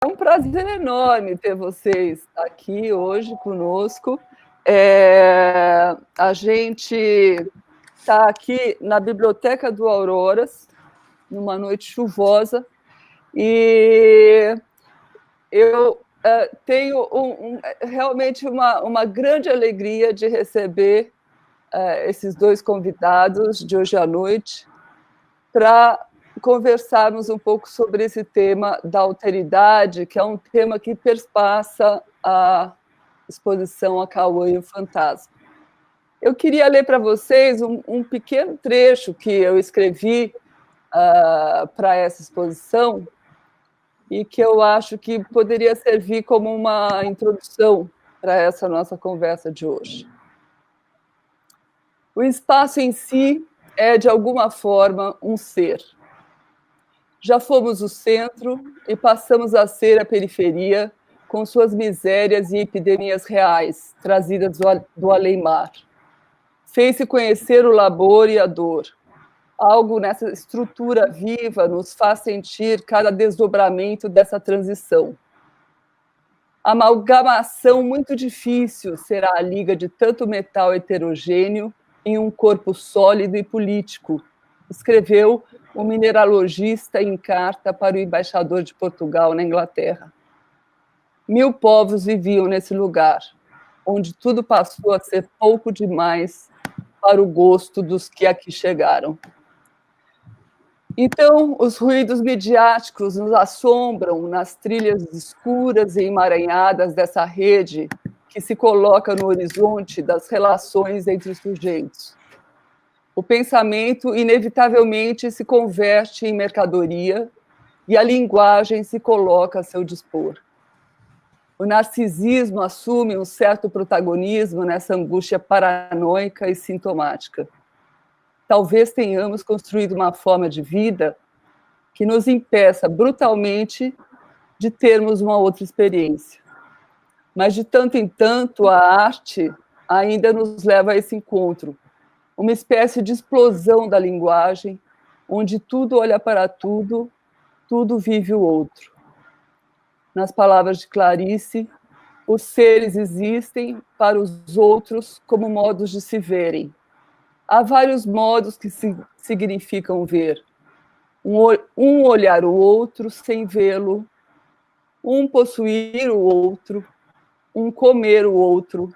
É um prazer enorme ter vocês aqui hoje conosco. A gente está aqui na Biblioteca do Auroras, numa noite chuvosa, e eu tenho realmente uma grande alegria de receber esses dois convidados de hoje à noite para conversarmos um pouco sobre esse tema da alteridade, que é um tema que perpassa a exposição A Cauã e o Fantasma. Eu queria ler para vocês um pequeno trecho que eu escrevi para essa exposição e que eu acho que poderia servir como uma introdução para essa nossa conversa de hoje. O espaço em si é, de alguma forma, um ser. Já fomos o centro e passamos a ser a periferia, com suas misérias e epidemias reais, trazidas do além-mar. Fez-se conhecer o labor e a dor. Algo nessa estrutura viva nos faz sentir cada desdobramento dessa transição. A amalgamação muito difícil será a liga de tanto metal heterogêneo em um corpo sólido e político, escreveu o mineralogista em carta para o embaixador de Portugal na Inglaterra. 1000 povos viviam nesse lugar, onde tudo passou a ser pouco demais para o gosto dos que aqui chegaram. Então, os ruídos midiáticos nos assombram nas trilhas escuras e emaranhadas dessa rede que se coloca no horizonte das relações entre os sujeitos. O pensamento, inevitavelmente, se converte em mercadoria e a linguagem se coloca a seu dispor. O narcisismo assume um certo protagonismo nessa angústia paranoica e sintomática. Talvez tenhamos construído uma forma de vida que nos impeça brutalmente de termos uma outra experiência. Mas, de tanto em tanto, a arte ainda nos leva a esse encontro, uma espécie de explosão da linguagem, onde tudo olha para tudo, tudo vive o outro. Nas palavras de Clarice, os seres existem para os outros como modos de se verem. Há vários modos que significam ver. Um olhar o outro sem vê-lo, um possuir o outro, um comer o outro,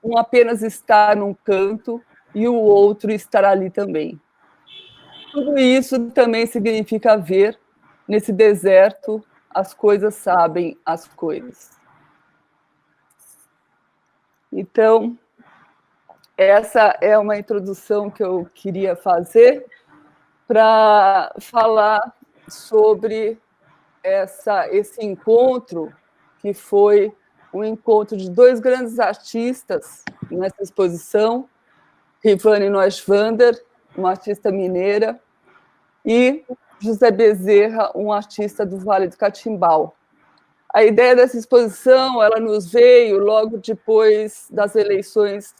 um apenas estar num canto e o outro estar ali também. Tudo isso também significa ver, nesse deserto, as coisas sabem as coisas. Então, essa é uma introdução que eu queria fazer para falar sobre esse encontro, que foi um encontro de dois grandes artistas nessa exposição, Rivane Neuschwander, uma artista mineira, e José Bezerra, um artista do Vale do Catimbau. A ideia dessa exposição ela nos veio logo depois das eleições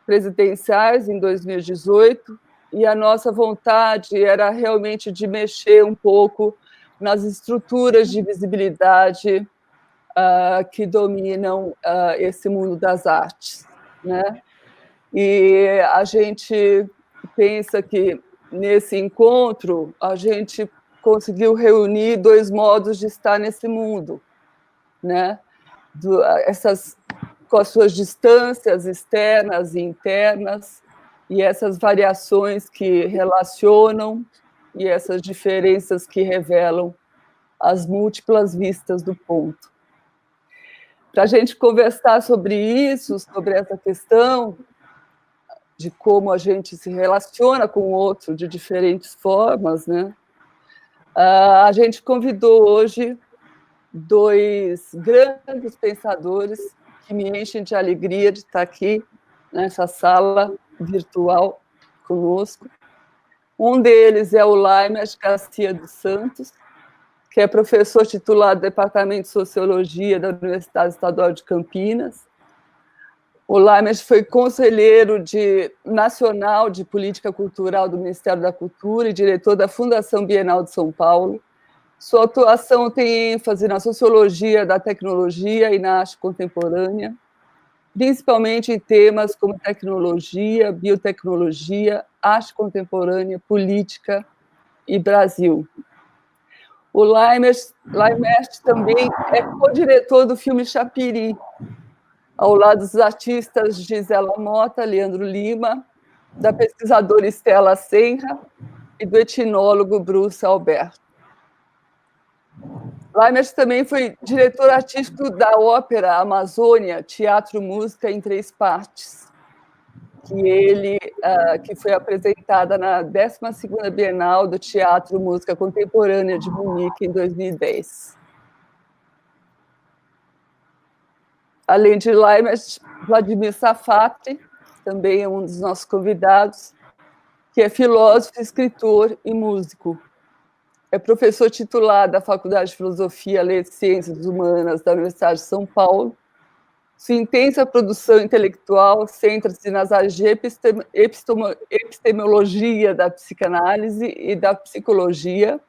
presidenciais, em 2018, e a nossa vontade era realmente de mexer um pouco nas estruturas de visibilidade que dominam esse mundo das artes, né? E a gente pensa que, nesse encontro, a gente conseguiu reunir dois modos de estar nesse mundo, né? Com as suas distâncias externas e internas, e essas variações que relacionam, e essas diferenças que revelam as múltiplas vistas do ponto. Para a gente conversar sobre isso, sobre essa questão de como a gente se relaciona com o outro de diferentes formas, né? A gente convidou hoje dois grandes pensadores que me enchem de alegria de estar aqui nessa sala virtual conosco. Um deles é o Laimers Garcia dos Santos, que é professor titular do Departamento de Sociologia da Universidade Estadual de Campinas. O Laimers foi conselheiro nacional de Política Cultural do Ministério da Cultura e diretor da Fundação Bienal de São Paulo. Sua atuação tem ênfase na sociologia da tecnologia e na arte contemporânea, principalmente em temas como tecnologia, biotecnologia, arte contemporânea, política e Brasil. O Laimert também é co-diretor do filme Chapiri, ao lado dos artistas Gisela Mota, Leandro Lima, da pesquisadora Estela Senra e do etnólogo Bruce Alberto. Laimert também foi diretor artístico da ópera Amazônia, Teatro Música em Três Partes, que foi apresentada na 12ª Bienal do Teatro Música Contemporânea de Munique, em 2010. Além de Laimert, Vladimir Safati, também é um dos nossos convidados, que é filósofo, escritor e músico. É professor titular da Faculdade de Filosofia, Letras e Ciências Humanas da Universidade de São Paulo. Sua intensa produção intelectual centra-se nas áreas de epistemologia da psicanálise e da psicologia,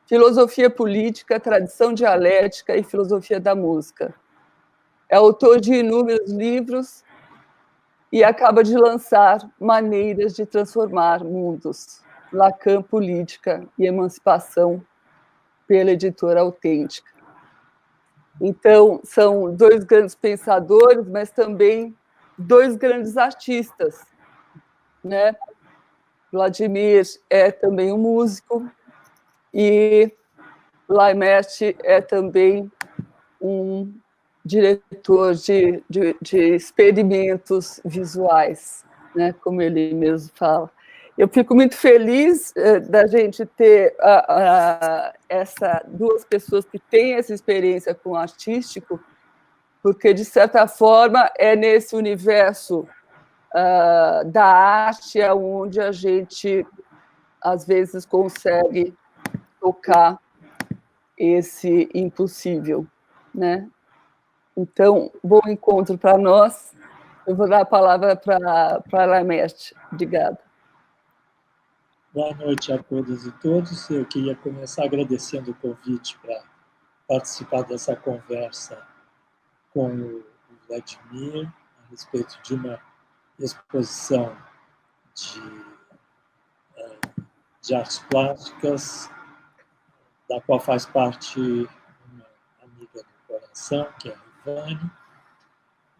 filosofia política, tradição dialética e filosofia da música. É autor de inúmeros livros e acaba de lançar Maneiras de Transformar Mundos, Lacan, Política e Emancipação, pela editora Autêntica. Então, são dois grandes pensadores, mas também dois grandes artistas, né? Vladimir é também um músico e Laimert é também um diretor de experimentos visuais, né? Como ele mesmo fala. Eu fico muito feliz da gente ter duas pessoas que têm essa experiência com o artístico, porque, de certa forma, é nesse universo da arte onde a gente, às vezes, consegue tocar esse impossível, né? Então, bom encontro para nós. Eu vou dar a palavra para a Laimert. Obrigada. Boa noite a todas e todos. Eu queria começar agradecendo o convite para participar dessa conversa com o Vladimir a respeito de uma exposição de artes plásticas, da qual faz parte uma amiga do coração, que é a Ivane,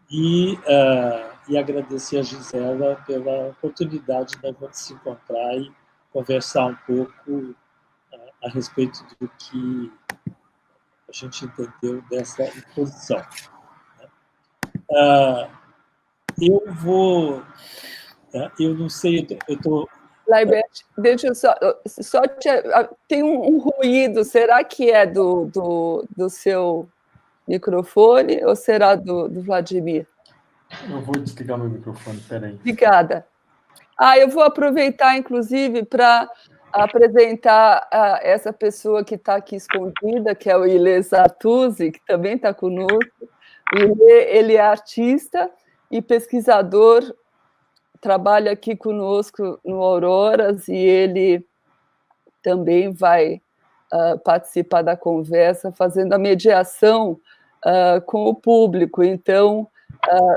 e agradecer a Gisela pela oportunidade de a gente se encontrar e conversar um pouco a respeito do que a gente entendeu dessa exposição. Eu não sei, eu estou... Laimert, deixa eu só tem um ruído, será que é do seu microfone ou será do Vladimir? Eu vou desligar meu microfone, peraí. Obrigada. Eu vou aproveitar, inclusive, para apresentar essa pessoa que está aqui escondida, que é o Ilê Zartuzi, que também está conosco. O Ilê, ele é artista e pesquisador, trabalha aqui conosco no Auroras, e ele também vai participar da conversa, fazendo a mediação com o público. Então,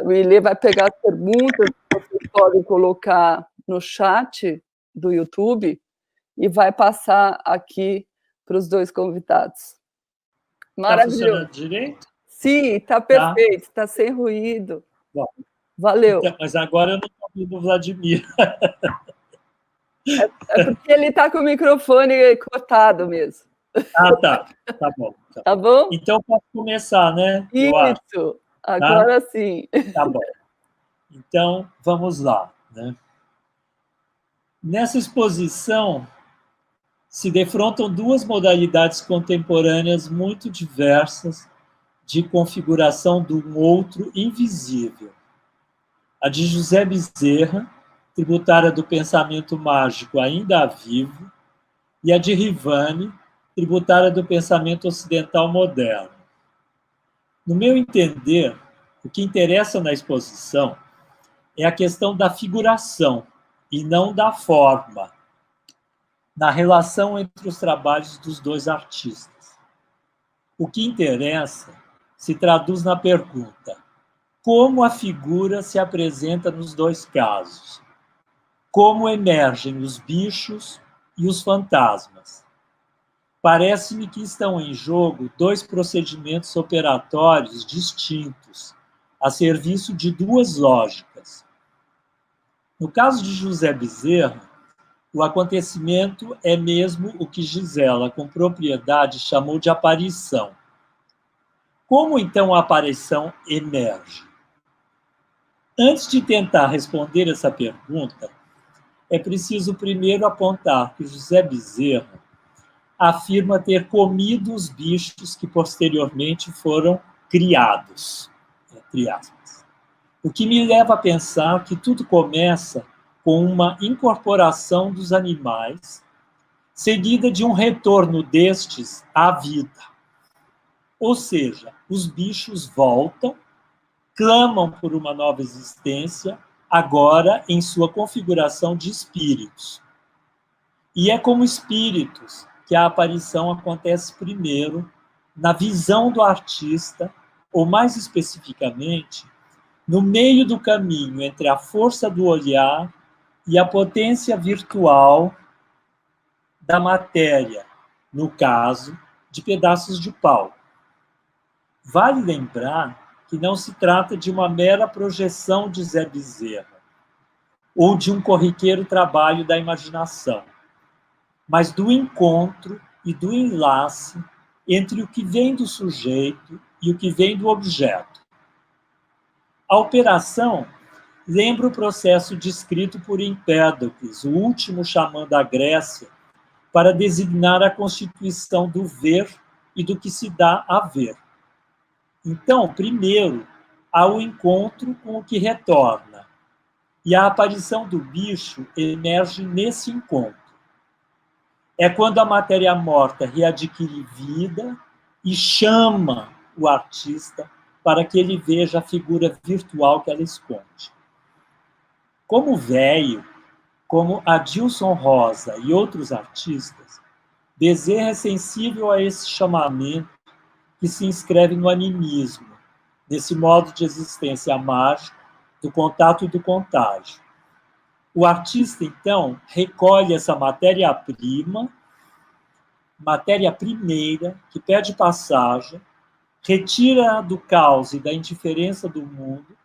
o Ilê vai pegar as perguntas que vocês podem colocar no chat do YouTube e vai passar aqui para os dois convidados. Maravilhoso. Está funcionando direito? Sim, está perfeito, está sem ruído. Bom, valeu. Então, mas agora eu não estou ouvindo o Vladimir. É porque ele está com o microfone cortado mesmo. Tá bom. Tá bom? Então, posso começar, né? Isso, agora sim. Tá bom. Então, vamos lá, né? Nessa exposição, se defrontam duas modalidades contemporâneas muito diversas de configuração de um outro invisível. A de José Bezerra, tributária do pensamento mágico ainda vivo, e a de Rivane, tributária do pensamento ocidental moderno. No meu entender, o que interessa na exposição é a questão da figuração e não da forma. na relação entre os trabalhos dos dois artistas. O que interessa se traduz na pergunta: como a figura se apresenta nos dois casos? Como emergem os bichos e os fantasmas? Parece-me que estão em jogo dois procedimentos operatórios distintos, a serviço de duas lógicas. No caso de José Bezerra, o acontecimento é mesmo o que Gisela, com propriedade, chamou de aparição. Como então a aparição emerge? Antes de tentar responder essa pergunta, é preciso primeiro apontar que José Bezerra afirma ter comido os bichos que posteriormente foram criados, entre aspas. O que me leva a pensar que tudo começa com uma incorporação dos animais, seguida de um retorno destes à vida. Ou seja, os bichos voltam, clamam por uma nova existência, agora em sua configuração de espíritos. E é como espíritos que a aparição acontece primeiro na visão do artista, ou mais especificamente, no meio do caminho entre a força do olhar e a potência virtual da matéria, no caso, de pedaços de pau. Vale lembrar que não se trata de uma mera projeção de Zé Bezerra, ou de um corriqueiro trabalho da imaginação, mas do encontro e do enlace entre o que vem do sujeito e o que vem do objeto. A operação lembra o processo descrito por Empédocles, o último xamã da Grécia, para designar a constituição do ver e do que se dá a ver. Então, primeiro, há o encontro com o que retorna, e a aparição do bicho emerge nesse encontro. É quando a matéria morta readquire vida e chama o artista para que ele veja a figura virtual que ela esconde. Como Velho, como Adilson Rosa e outros artistas, Bezerra é sensível a esse chamamento que se inscreve no animismo, nesse modo de existência mágico do contato e do contágio. O artista, então, recolhe essa matéria-prima, matéria primeira, que pede passagem, retira-a do caos e da indiferença do mundo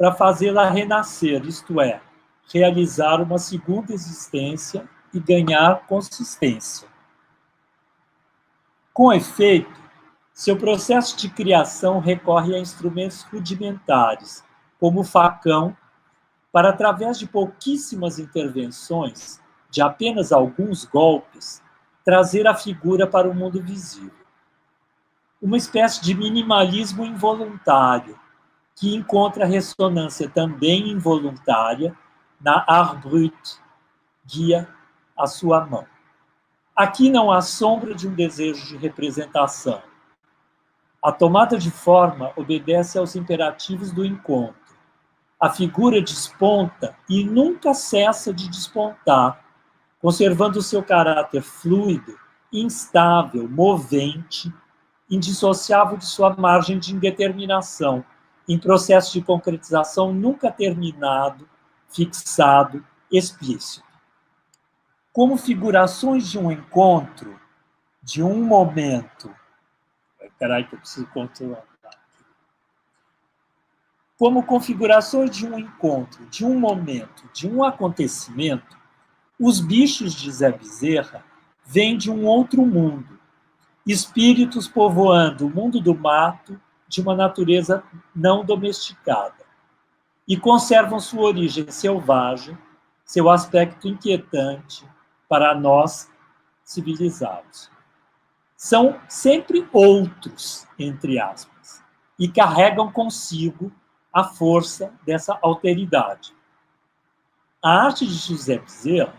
para fazê-la renascer, isto é, realizar uma segunda existência e ganhar consistência. Com efeito, seu processo de criação recorre a instrumentos rudimentares, como o facão, para, através de pouquíssimas intervenções, de apenas alguns golpes, trazer a figura para o mundo visível. Uma espécie de minimalismo involuntário, que encontra ressonância também involuntária na art brut, guia a sua mão. Aqui não há sombra de um desejo de representação. A tomada de forma obedece aos imperativos do encontro. A figura desponta e nunca cessa de despontar, conservando o seu caráter fluido, instável, movente, indissociável de sua margem de indeterminação, em processo de concretização nunca terminado, fixado, explícito. Como figurações de um encontro, de um momento. Espera aí que eu preciso controlar. Como configurações de um encontro, de um momento, de um acontecimento, os bichos de Zé Bezerra vêm de um outro mundo, espíritos povoando o mundo do mato de uma natureza não domesticada, e conservam sua origem selvagem, seu aspecto inquietante para nós civilizados. São sempre outros, entre aspas, e carregam consigo a força dessa alteridade. A arte de José Bezerra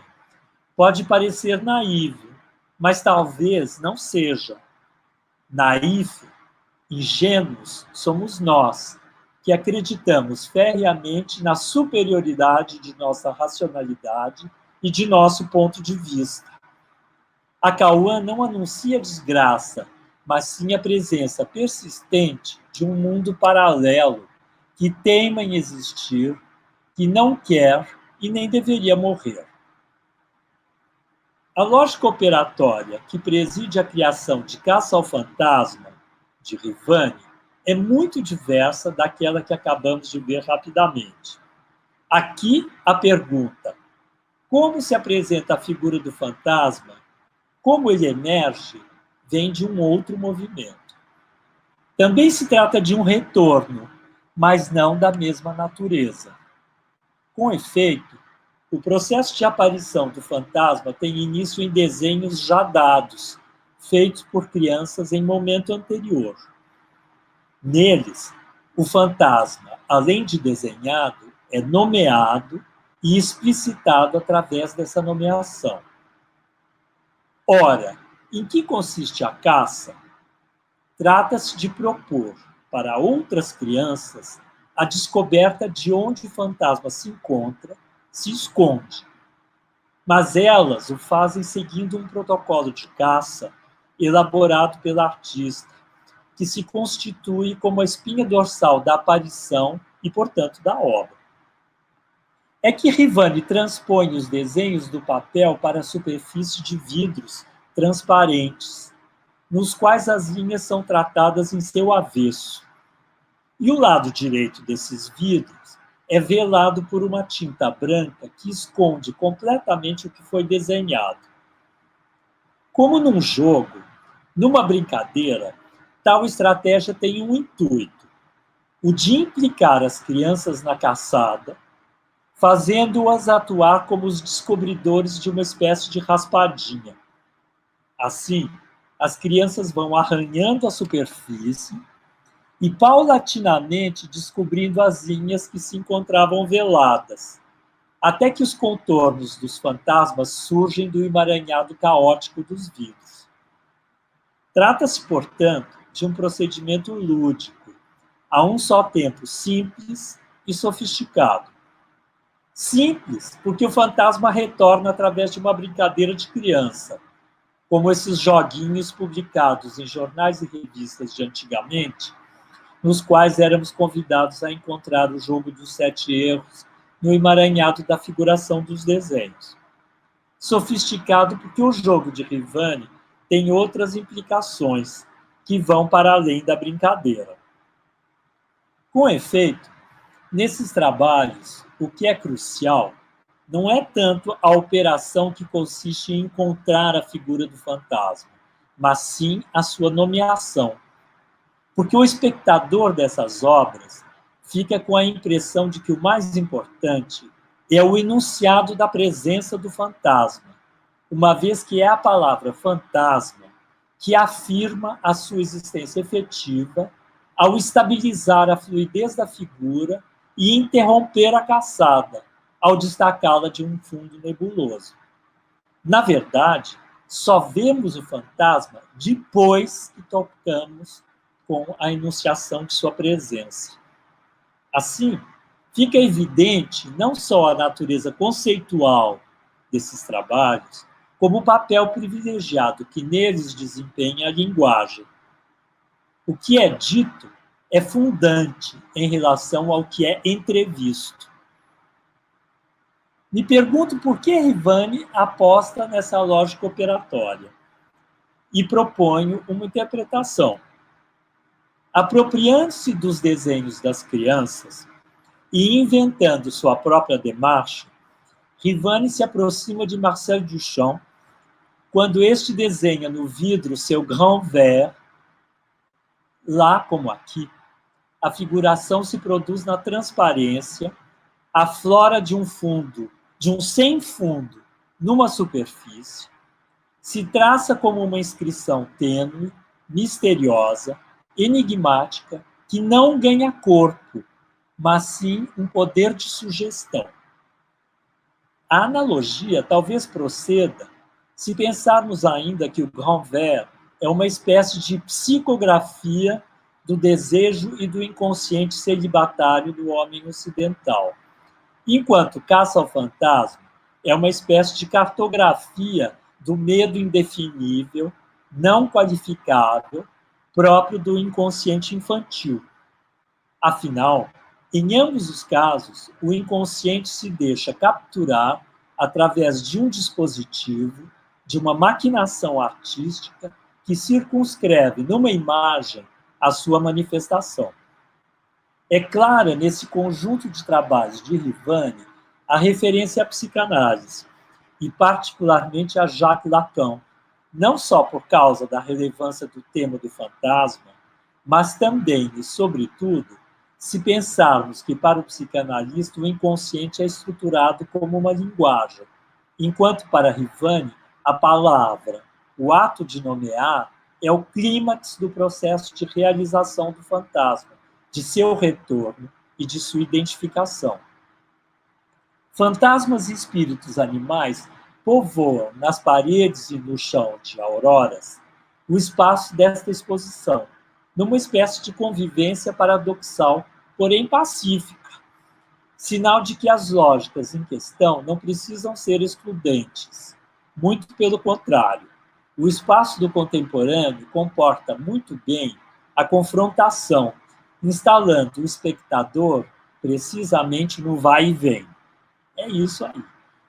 pode parecer naiva, mas talvez não seja. Naif, ingênuos, somos nós, que acreditamos ferreamente na superioridade de nossa racionalidade e de nosso ponto de vista. A Cauã não anuncia desgraça, mas sim a presença persistente de um mundo paralelo que teima em existir, que não quer e nem deveria morrer. A lógica operatória que preside a criação de Caça ao Fantasma, de Rivani, é muito diversa daquela que acabamos de ver rapidamente. Aqui a pergunta: como se apresenta a figura do fantasma, como ele emerge, vem de um outro movimento. Também se trata de um retorno, mas não da mesma natureza. Com efeito, o processo de aparição do fantasma tem início em desenhos já dados, feitos por crianças em momento anterior. Neles, o fantasma, além de desenhado, é nomeado e explicitado através dessa nomeação. Ora, em que consiste a caça? Trata-se de propor para outras crianças a descoberta de onde o fantasma se encontra, se esconde. Mas elas o fazem seguindo um protocolo de caça elaborado pela artista, que se constitui como a espinha dorsal da aparição e, portanto, da obra. É que Rivani transpõe os desenhos do papel para a superfície de vidros transparentes, nos quais as linhas são tratadas em seu avesso. E o lado direito desses vidros é velado por uma tinta branca que esconde completamente o que foi desenhado. Como num jogo, numa brincadeira, tal estratégia tem um intuito: o de implicar as crianças na caçada, fazendo-as atuar como os descobridores de uma espécie de raspadinha. Assim, as crianças vão arranhando a superfície e paulatinamente descobrindo as linhas que se encontravam veladas, até que os contornos dos fantasmas surgem do emaranhado caótico dos vidros. Trata-se, portanto, de um procedimento lúdico, a um só tempo simples e sofisticado. Simples, porque o fantasma retorna através de uma brincadeira de criança, como esses joguinhos publicados em jornais e revistas de antigamente, nos quais éramos convidados a encontrar o jogo dos 7 erros no emaranhado da figuração dos desenhos. Sofisticado porque o jogo de Rivani tem outras implicações que vão para além da brincadeira. Com efeito, nesses trabalhos, o que é crucial não é tanto a operação que consiste em encontrar a figura do fantasma, mas sim a sua nomeação. Porque o espectador dessas obras fica com a impressão de que o mais importante é o enunciado da presença do fantasma, uma vez que é a palavra fantasma que afirma a sua existência efetiva ao estabilizar a fluidez da figura e interromper a caçada, ao destacá-la de um fundo nebuloso. Na verdade, só vemos o fantasma depois que tocamos com a enunciação de sua presença. Assim, fica evidente não só a natureza conceitual desses trabalhos, como o papel privilegiado que neles desempenha a linguagem. O que é dito é fundante em relação ao que é entrevisto. Me pergunto por que Rivani aposta nessa lógica operatória e proponho uma interpretação. Apropriando-se dos desenhos das crianças e inventando sua própria demarche, Rivani se aproxima de Marcel Duchamp quando este desenha no vidro seu Grand Verre. Lá, como aqui, a figuração se produz na transparência, aflora de um fundo, de um sem fundo, numa superfície, se traça como uma inscrição tênue, misteriosa, enigmática, que não ganha corpo, mas sim um poder de sugestão. A analogia talvez proceda se pensarmos ainda que o Grand Verre é uma espécie de psicografia do desejo e do inconsciente celibatário do homem ocidental, enquanto Caça ao Fantasma é uma espécie de cartografia do medo indefinível, não qualificável, próprio do inconsciente infantil. Afinal, em ambos os casos, o inconsciente se deixa capturar através de um dispositivo, de uma maquinação artística que circunscreve numa imagem a sua manifestação. É clara nesse conjunto de trabalhos de Rivane a referência à psicanálise, e particularmente a Jacques Lacan, não só por causa da relevância do tema do fantasma, mas também e, sobretudo, se pensarmos que para o psicanalista o inconsciente é estruturado como uma linguagem, enquanto para Rivane a palavra, o ato de nomear, é o clímax do processo de realização do fantasma, de seu retorno e de sua identificação. Fantasmas e espíritos animais povoam nas paredes e no chão de auroras o espaço desta exposição, numa espécie de convivência paradoxal, porém pacífica, sinal de que as lógicas em questão não precisam ser excludentes. Muito pelo contrário, o espaço do contemporâneo comporta muito bem a confrontação, instalando o espectador precisamente no vai e vem. É isso aí.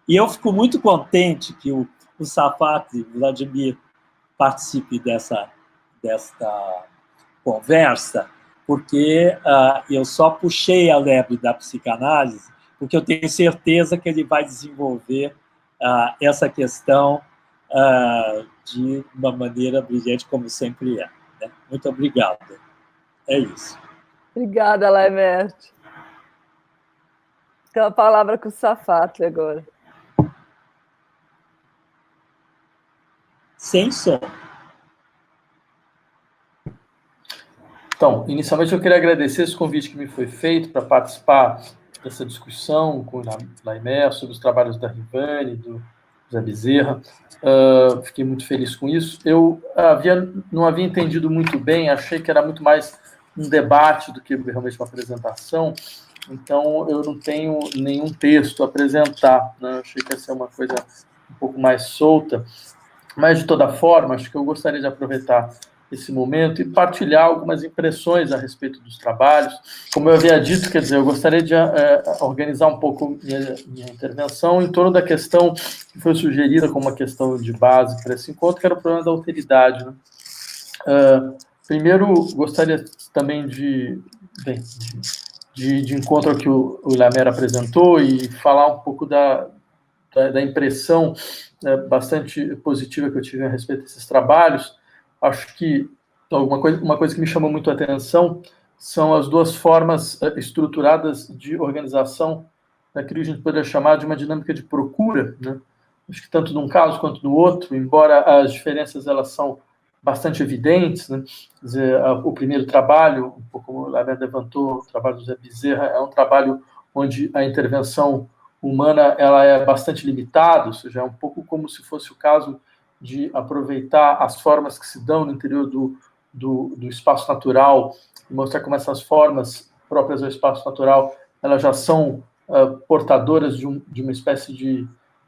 E eu fico muito contente que o Safat Vladimir participe desta conversa, porque eu só puxei a lebre da psicanálise, porque eu tenho certeza que ele vai desenvolver essa questão de uma maneira brilhante, como sempre é. Né? Muito obrigado. É isso. Obrigada, Laimert. Então, a palavra com o Safat agora. Sem som. Então, inicialmente eu queria agradecer esse convite que me foi feito para participar dessa discussão com o Laimert sobre os trabalhos da Rivane, do Zé Bezerra. Fiquei muito feliz com isso. Eu não havia entendido muito bem, achei que era muito mais um debate do que realmente uma apresentação, então eu não tenho nenhum texto a apresentar, né? Eu achei que ia ser uma coisa um pouco mais solta, mas de toda forma, acho que eu gostaria de aproveitar esse momento e partilhar algumas impressões a respeito dos trabalhos. Como eu havia dito, quer dizer, eu gostaria de organizar um pouco minha intervenção em torno da questão que foi sugerida como uma questão de base para esse encontro, que era o problema da alteridade, né? Primeiro, gostaria também de encontro ao que o Laimert apresentou e falar um pouco da impressão bastante positiva que eu tive a respeito desses trabalhos. Acho que uma coisa que me chamou muito a atenção são as duas formas estruturadas de organização, que a gente poderia chamar de uma dinâmica de procura, né? Acho que tanto num caso quanto no outro, embora as diferenças elas são bastante evidentes, né? Quer dizer, o primeiro trabalho, um pouco como o Laimert levantou, o trabalho do Zé Bezerra, é um trabalho onde a intervenção humana ela é bastante limitada, ou seja, é um pouco como se fosse o caso de aproveitar as formas que se dão no interior do espaço natural e mostrar como essas formas próprias ao espaço natural elas já são portadoras de uma espécie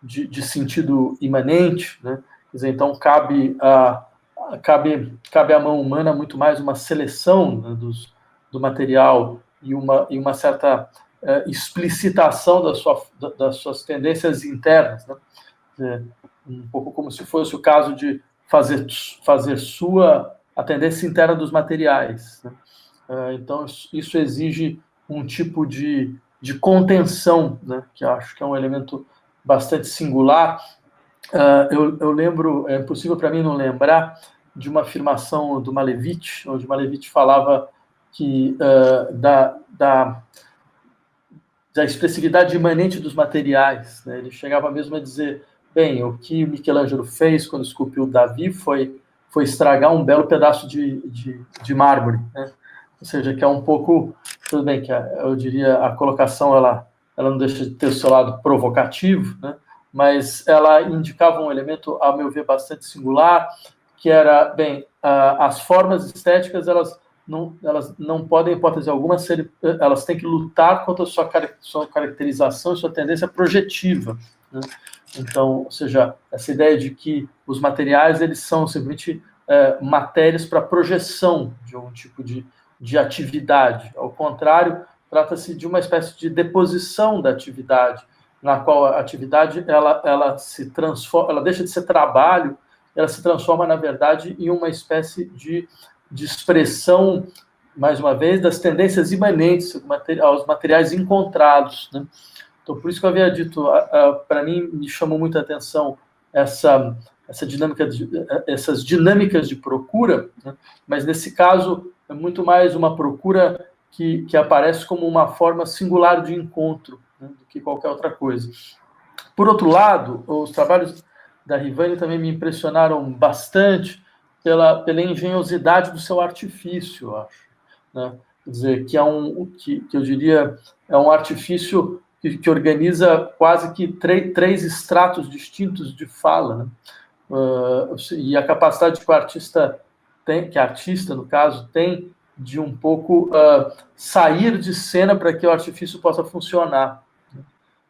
de sentido imanente, né? Quer dizer, então cabe à mão humana muito mais uma seleção, né, do material e uma certa explicitação das suas tendências internas, né? Um pouco como se fosse o caso de fazer sua a tendência interna dos materiais, né? Então, isso exige um tipo de contenção, né, que eu acho que é um elemento bastante singular. Eu lembro, é impossível para mim não lembrar de uma afirmação do Malevich, onde Malevich falava que da expressividade imanente dos materiais, né? Ele chegava mesmo a dizer, bem, o que Michelangelo fez quando esculpiu Davi foi estragar um belo pedaço de mármore, né? Ou seja, que é um pouco, tudo bem que eu diria a colocação ela não deixa de ter o seu lado provocativo, né? Mas ela indicava um elemento, a meu ver, bastante singular, que era, bem, as formas estéticas, elas não podem, em hipótese alguma, elas têm que lutar contra a sua caracterização e sua tendência projetiva, né? Então, ou seja, essa ideia de que os materiais eles são simplesmente matérias para projeção de algum tipo de atividade. Ao contrário, trata-se de uma espécie de deposição da atividade, na qual a atividade ela se transforma, ela deixa de ser trabalho, ela se transforma, na verdade, em uma espécie de expressão, mais uma vez, das tendências imanentes aos materiais encontrados, né? Então, por isso que eu havia dito, para mim, me chamou muita atenção essas dinâmicas de procura, né? Mas, nesse caso, é muito mais uma procura que aparece como uma forma singular de encontro, né, do que qualquer outra coisa. Por outro lado, os trabalhos da Rivani também me impressionaram bastante pela engenhosidade do seu artifício, eu acho, né? Quer dizer, que eu diria é um artifício que organiza quase que três estratos distintos de fala, né? E a capacidade que o artista tem, que a artista, no caso, tem de um pouco sair de cena para que o artifício possa funcionar.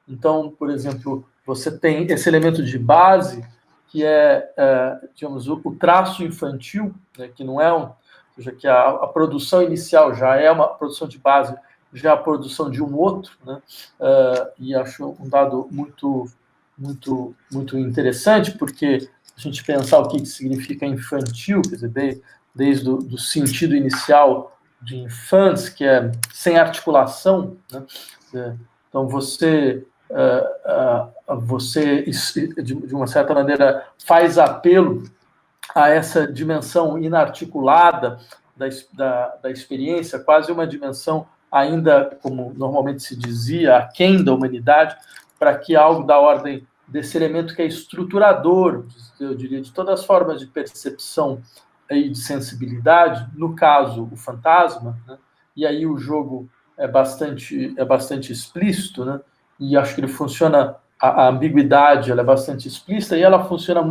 Então, por exemplo, você tem esse elemento de base, que é, digamos, o traço infantil, né, que não é ou seja, que a produção inicial já é uma produção de base, já a produção de um outro, né? E acho um dado muito, muito, muito interessante, porque a gente pensar o que significa infantil, quer dizer, desde o sentido inicial de infância, que é sem articulação, né? Então, você, de uma certa maneira, faz apelo a essa dimensão inarticulada da experiência, quase uma dimensão ainda, como normalmente se dizia, aquém da humanidade, para que algo da ordem desse elemento que é estruturador, eu diria, de todas as formas de percepção e de sensibilidade, no caso, o fantasma, né? E aí o jogo é bastante explícito, né? E acho que ele funciona, a ambiguidade ela é bastante explícita, e ela funciona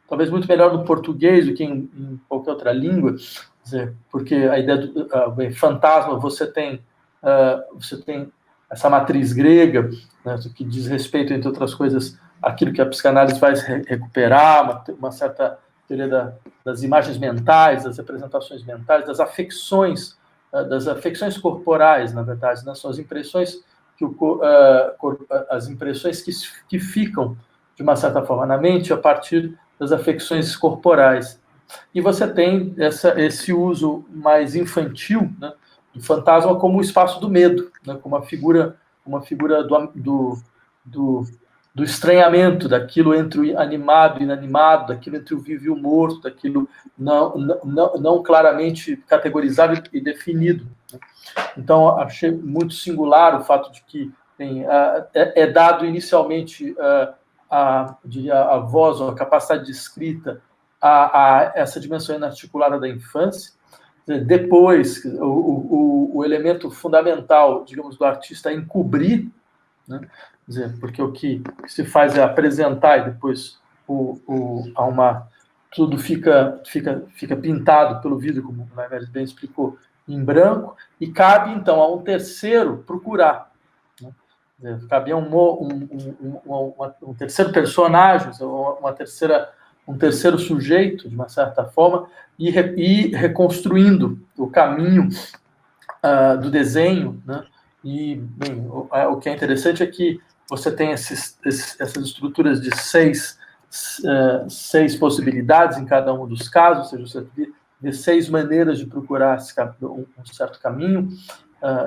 talvez muito melhor no português do que em qualquer outra língua, quer dizer, porque a ideia do fantasma, você tem essa matriz grega, né, que diz respeito, entre outras coisas, àquilo que a psicanálise vai recuperar, uma certa teoria das imagens mentais, das representações mentais, das afecções corporais, na verdade, né, são as impressões as impressões que ficam, de uma certa forma, na mente a partir das afecções corporais. E você tem esse uso mais infantil, né, do fantasma como o espaço do medo, né, como uma figura do estranhamento, daquilo entre o animado e inanimado, daquilo entre o vivo e o morto, daquilo não claramente categorizado e definido. Então, achei muito singular o fato de que é dado inicialmente a voz, ou a capacidade de escrita, a essa dimensão inarticulada da infância. Depois, o elemento fundamental, digamos, do artista é encobrir, né? Quer dizer, porque o que se faz é apresentar e depois tudo fica pintado pelo vidro, como o Naimés bem explicou, em branco, e cabe, então, a um terceiro procurar, né? Cabia um terceiro personagem, um terceiro sujeito, de uma certa forma, e reconstruindo o caminho do desenho, né? E, bem, o que é interessante é que você tem essas estruturas de seis possibilidades em cada um dos casos, ou seja, você vê 6 maneiras de procurar um certo caminho,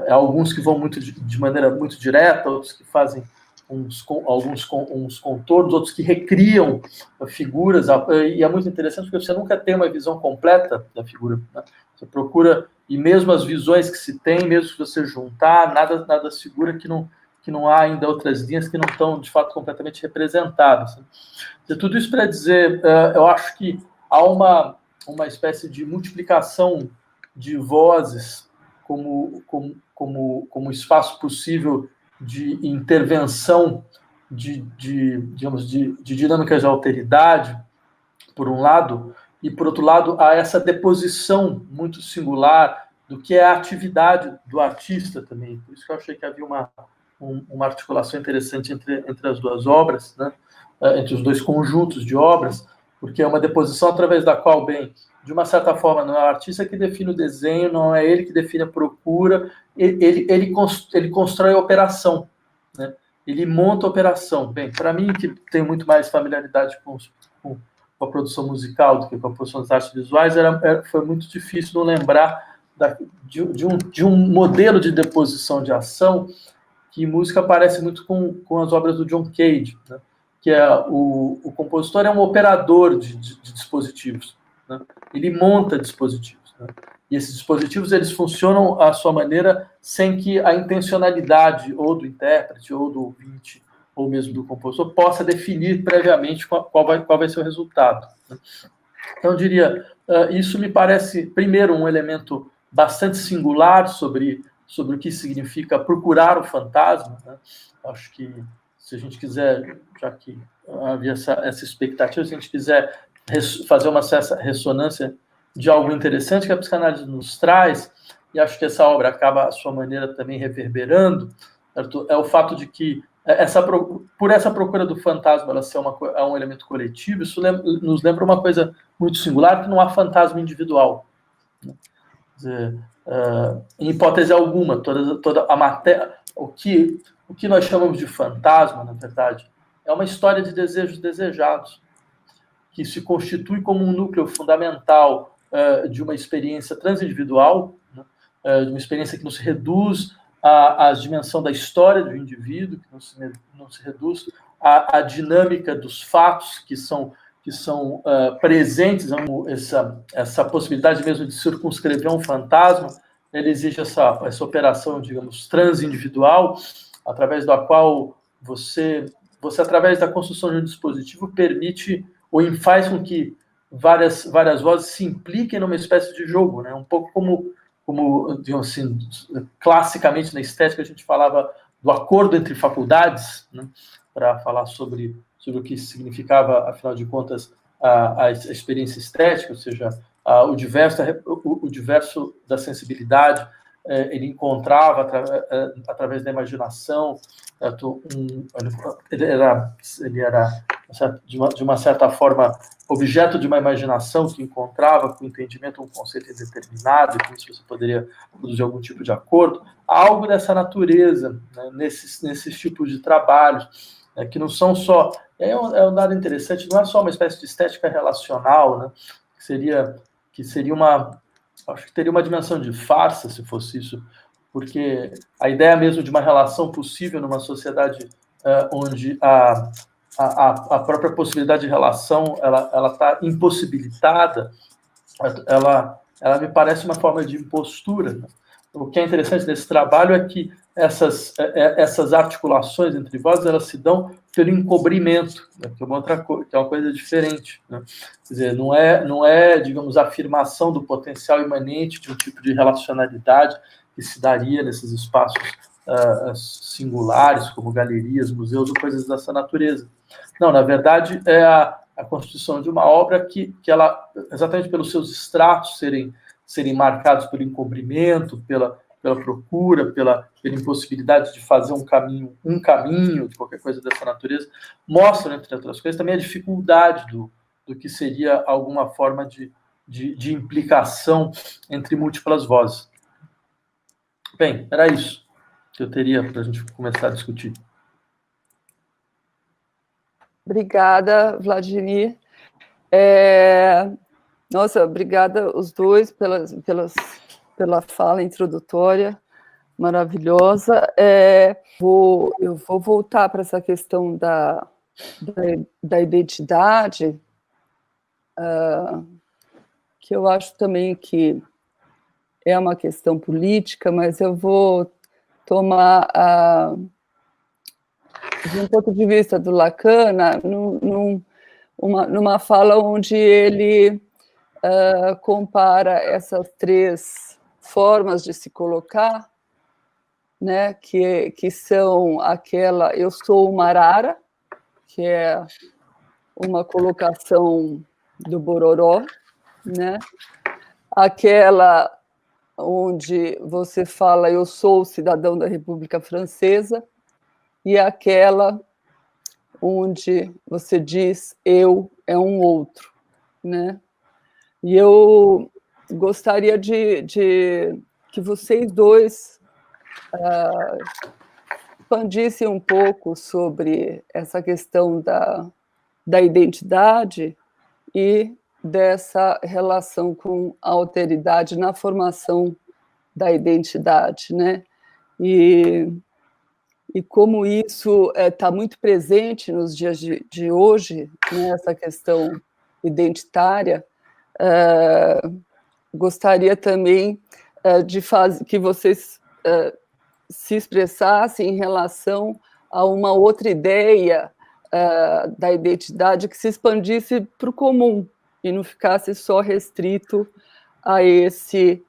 alguns que vão de maneira muito direta, outros que fazem uns contornos, outros que recriam figuras, e é muito interessante porque você nunca tem uma visão completa da figura, né? Você procura, e mesmo as visões que se tem, mesmo que você juntar, nada segura que não há ainda outras linhas que não estão, de fato, completamente representadas. Tudo isso para dizer, eu acho que há uma espécie de multiplicação de vozes como espaço possível de intervenção digamos, de dinâmicas de alteridade, por um lado, e, por outro lado, há essa deposição muito singular do que é a atividade do artista também. Por isso que eu achei que havia uma articulação interessante entre as duas obras, né? Entre os dois conjuntos de obras, porque é uma deposição através da qual, bem, de uma certa forma, não é o artista que define o desenho, não é ele que define a procura, ele constrói a operação, né? Ele monta a operação. Bem, para mim, que tenho muito mais familiaridade com a produção musical do que com a produção das artes visuais, foi muito difícil não lembrar de um modelo de deposição de ação que música parece muito com as obras do John Cage, né? Que é o compositor é um operador de dispositivos, né? Ele monta dispositivos, né? E esses dispositivos eles funcionam à sua maneira sem que a intencionalidade ou do intérprete ou do ouvinte ou mesmo do compositor possa definir previamente qual vai ser o resultado, né? Então eu diria, isso me parece primeiro um elemento bastante singular sobre o que significa procurar o fantasma, né? Acho que se a gente quiser, já que havia essa expectativa, se a gente quiser fazer uma certa ressonância de algo interessante que a psicanálise nos traz, e acho que essa obra acaba, à sua maneira, também reverberando, certo? É o fato de que, por essa procura do fantasma ela ser um elemento coletivo, isso nos lembra uma coisa muito singular, que não há fantasma individual, né? Quer dizer, em hipótese alguma, toda a matéria, o que nós chamamos de fantasma, na verdade, é uma história de desejos desejados, que se constitui como um núcleo fundamental de uma experiência transindividual, né? De uma experiência que não se reduz à dimensão da história do indivíduo, que não se reduz à dinâmica dos fatos que são presentes, essa possibilidade mesmo de circunscrever um fantasma. Ele exige essa operação, digamos, transindividual, através da qual você, através da construção de um dispositivo, permite ou faz com que várias vozes se impliquem numa espécie de jogo, né? Um pouco como digamos assim, classicamente na estética a gente falava do acordo entre faculdades, né? Para falar sobre o que significava, afinal de contas, a experiência estética, ou seja, o diverso da sensibilidade, ele encontrava através da imaginação, ele era de uma certa forma objeto de uma imaginação que encontrava com o entendimento um conceito indeterminado, e com isso você poderia produzir algum tipo de acordo, algo dessa natureza, né, nesses tipos de trabalhos, que não são só... É um dado interessante, não é só uma espécie de estética relacional, né, que seria uma... Acho que teria uma dimensão de farsa, se fosse isso, porque a ideia mesmo de uma relação possível numa sociedade onde a própria possibilidade de relação ela está impossibilitada, ela me parece uma forma de impostura, né? O que é interessante nesse trabalho é que essas articulações entre vozes, elas se dão pelo encobrimento, né? Que é uma coisa diferente, né? Quer dizer, não é, digamos, a afirmação do potencial imanente de um tipo de relacionalidade que se daria nesses espaços singulares, como galerias, museus ou coisas dessa natureza. Não, na verdade, é a constituição de uma obra que ela, exatamente pelos seus estratos serem marcados pelo encobrimento, pela procura, pela impossibilidade de fazer um caminho de qualquer coisa dessa natureza, mostram, entre outras coisas, também a dificuldade do que seria alguma forma de implicação entre múltiplas vozes. Bem, era isso que eu teria para a gente começar a discutir. Obrigada, Vladimir. Nossa, obrigada os dois pela fala introdutória maravilhosa. Eu vou voltar para essa questão da identidade, que eu acho também que é uma questão política, mas eu vou tomar de um ponto de vista do Lacan, numa fala onde ele compara essas três formas de se colocar, né, que são aquela eu sou uma arara, que é uma colocação do Bororó, né, aquela onde você fala eu sou cidadão da República Francesa, e aquela onde você diz eu é um outro, né? E eu gostaria de que vocês dois expandissem um pouco sobre essa questão da identidade e dessa relação com a alteridade na formação da identidade, né? E como isso está muito presente nos dias de hoje, né, essa questão identitária, gostaria também de que vocês se expressassem em relação a uma outra ideia da identidade que se expandisse para o comum e não ficasse só restrito a esse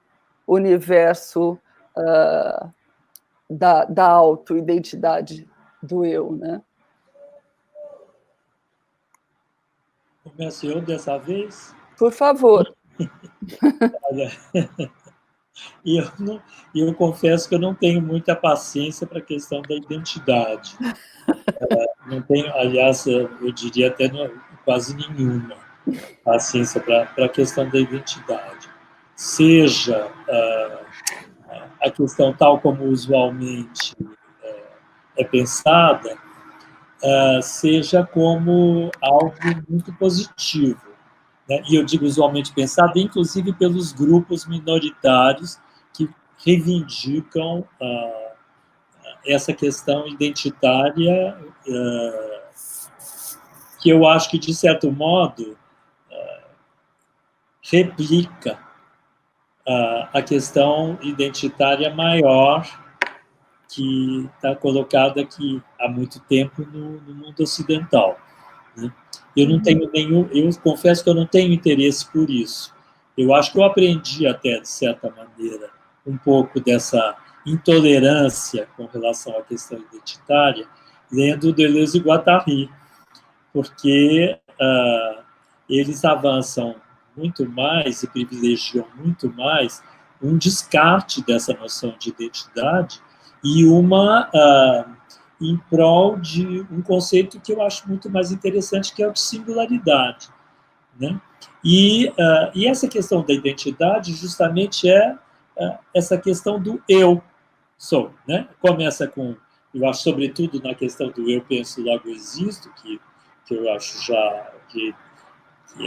universo da autoidentidade do eu, né? Começo eu dessa vez? Por favor. Olha, eu confesso que eu não tenho muita paciência para a questão da identidade. Não tenho, aliás, eu diria até quase nenhuma paciência para a questão da identidade. Seja a questão tal como usualmente é pensada, seja como algo muito positivo, né? E eu digo usualmente pensado, inclusive pelos grupos minoritários que reivindicam essa questão identitária, que eu acho que, de certo modo, replica a questão identitária maior que está colocada aqui há muito tempo no mundo ocidental, né? Eu não tenho eu confesso que eu não tenho interesse por isso. Eu acho que eu aprendi até, de certa maneira, um pouco dessa intolerância com relação à questão identitária, lendo Deleuze e Guattari, porque eles avançam muito mais e privilegiam muito mais um descarte dessa noção de identidade e uma em prol de um conceito que eu acho muito mais interessante, que é o de singularidade, né? E essa questão da identidade justamente é essa questão do eu sou, né? Começa com, eu acho, sobretudo na questão do eu penso, logo existo, que eu acho já que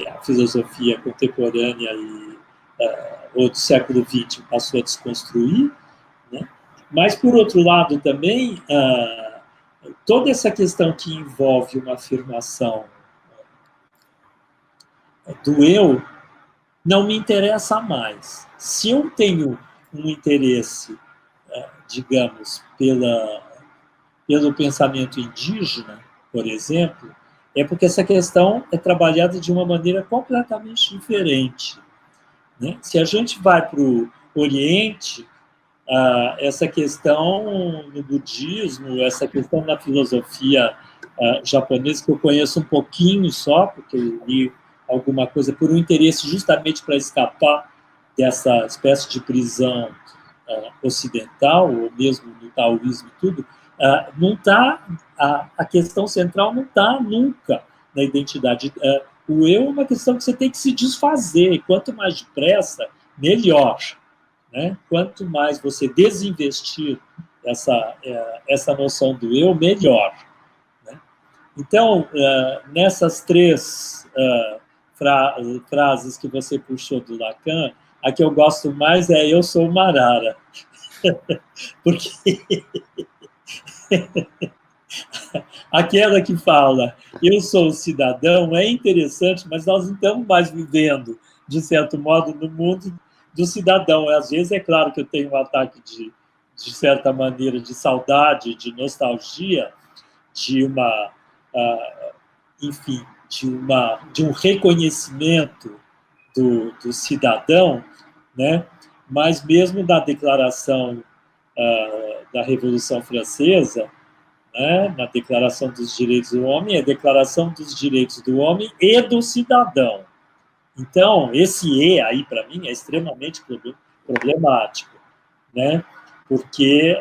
a filosofia contemporânea e ou do século XX passou a desconstruir, né? Mas, por outro lado, também, toda essa questão que envolve uma afirmação do eu não me interessa mais. Se eu tenho um interesse, digamos, pelo pensamento indígena, por exemplo, é porque essa questão é trabalhada de uma maneira completamente diferente, né? Se a gente vai para o Oriente, essa questão no budismo, essa questão na filosofia japonesa, que eu conheço um pouquinho só, porque eu li alguma coisa por um interesse justamente para escapar dessa espécie de prisão ocidental, ou mesmo no taoísmo e tudo, não tá, a questão central não está nunca na identidade. O eu é uma questão que você tem que se desfazer, e quanto mais depressa, melhor, né? Quanto mais você desinvestir essa noção do eu, melhor, né? Então, nessas três frases que você puxou do Lacan, a que eu gosto mais é eu sou uma arara. Porque aquela que fala eu sou cidadão é interessante, mas nós não estamos mais vivendo, de certo modo, no mundo do cidadão. Às vezes, é claro que eu tenho um ataque de certa maneira, de saudade, de nostalgia, de uma, enfim, de um reconhecimento do cidadão, né? Mas mesmo na declaração da Revolução Francesa, né, na Declaração dos Direitos do Homem, é a Declaração dos Direitos do Homem e do Cidadão. Então, esse E aí, para mim, é extremamente problemático, né? porque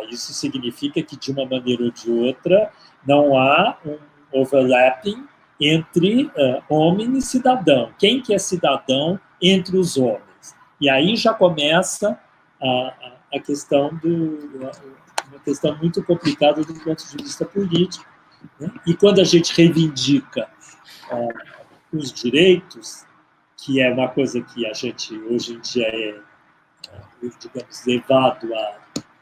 isso significa que, de uma maneira ou de outra, não há um overlapping entre homem e cidadão. Quem que é cidadão entre os homens? E aí já começa a questão uma questão muito complicada do ponto de vista político, né? E quando a gente reivindica os direitos, que é uma coisa que a gente hoje em dia digamos, levado a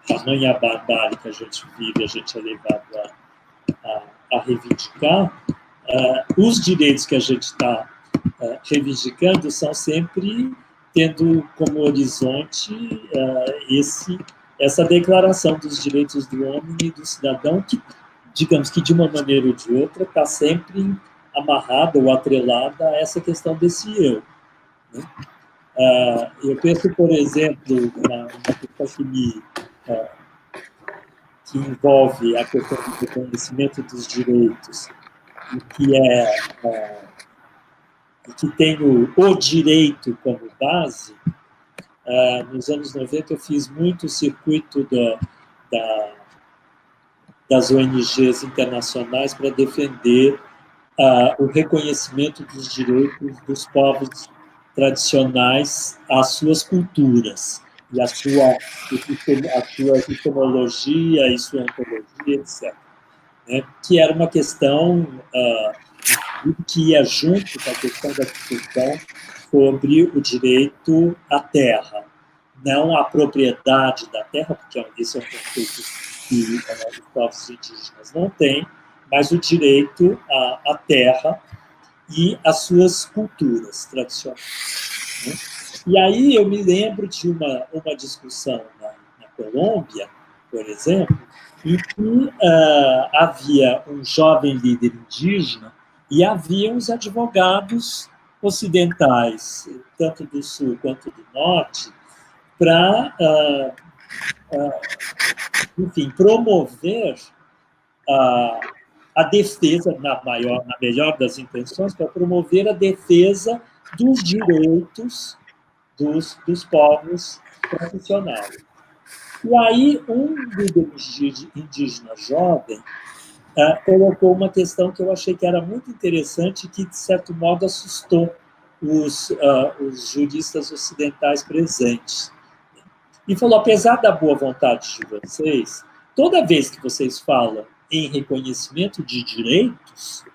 tamanha barbárie que a gente vive, a gente é levado a reivindicar, os direitos que a gente está reivindicando são sempre tendo como horizonte essa declaração dos direitos do homem e do cidadão, que, digamos que de uma maneira ou de outra, está sempre amarrada ou atrelada a essa questão desse eu, né? Eu penso, por exemplo, uma questão que envolve a questão do reconhecimento dos direitos, e que tem o direito como base. Nos anos 90, eu fiz muito o circuito das ONGs internacionais para defender o reconhecimento dos direitos dos povos tradicionais às suas culturas, e a sua epistemologia e sua ontologia, etc. Né? Que era uma questão que ia junto com a questão da discussão sobre o direito à terra, não a propriedade da terra, porque esse é um conceito que os povos indígenas não têm, mas o direito à terra e às suas culturas tradicionais, né? E aí eu me lembro de uma discussão na Colômbia, por exemplo, em que havia um jovem líder indígena e havia os advogados ocidentais, tanto do sul quanto do norte, para, enfim, promover a defesa, na melhor das intenções, para promover a defesa dos direitos dos povos tradicionais. E aí, um líder indígena jovem colocou uma questão que eu achei que era muito interessante e que, de certo modo, assustou os juristas ocidentais presentes. E falou, apesar da boa vontade de vocês, toda vez que vocês falam em reconhecimento de direitos,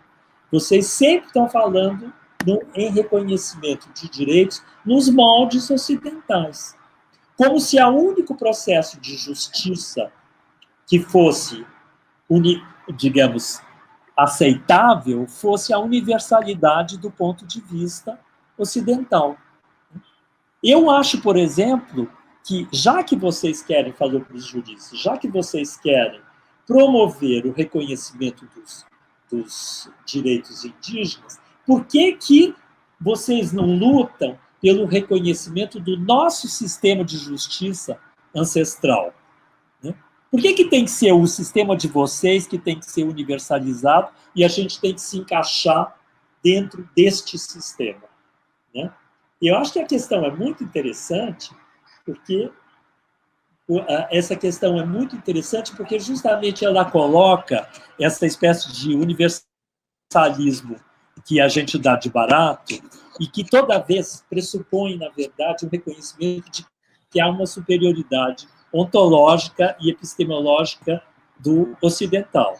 vocês sempre estão falando em reconhecimento de direitos nos moldes ocidentais. Como se o único processo de justiça que fosse, digamos, aceitável, fosse a universalidade do ponto de vista ocidental. Eu acho, por exemplo, que já que vocês querem, falou para os juristas, já que vocês querem promover o reconhecimento dos direitos indígenas, por que vocês não lutam pelo reconhecimento do nosso sistema de justiça ancestral? Né? Por que tem que ser o sistema de vocês que tem que ser universalizado e a gente tem que se encaixar dentro deste sistema? Né? E eu acho que a questão é muito interessante, porque essa questão é muito interessante porque justamente ela coloca essa espécie de universalismo que a gente dá de barato e que toda vez pressupõe, na verdade, um reconhecimento de que há uma superioridade ontológica e epistemológica do ocidental.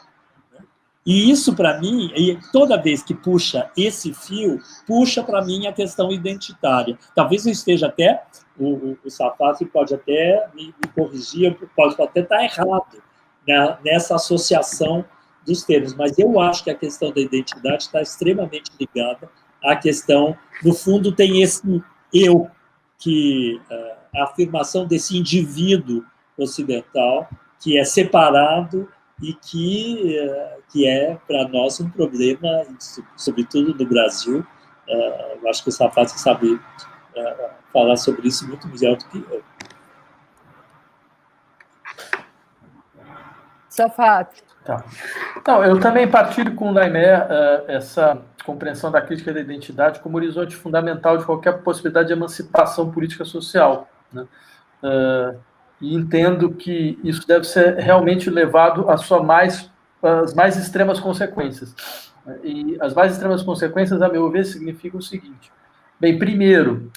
E isso, para mim, toda vez que puxa esse fio, puxa para mim a questão identitária. Talvez eu esteja até, o Safato pode até me corrigir, pode até estar errado, né, nessa associação dos termos, mas eu acho que a questão da identidade está extremamente ligada à questão, no fundo, tem esse eu, que a afirmação desse indivíduo ocidental, que é separado e que é, para nós, um problema, sobretudo no Brasil. Eu acho que o Safato sabe falar sobre isso muito melhor do que eu. Safato. Tá. Não, eu também partilho com o Naimer essa compreensão da crítica da identidade como horizonte fundamental de qualquer possibilidade de emancipação política social, né? e entendo que isso deve ser realmente levado às mais extremas consequências. E as mais extremas consequências, a meu ver, significam o seguinte. Bem, primeiro,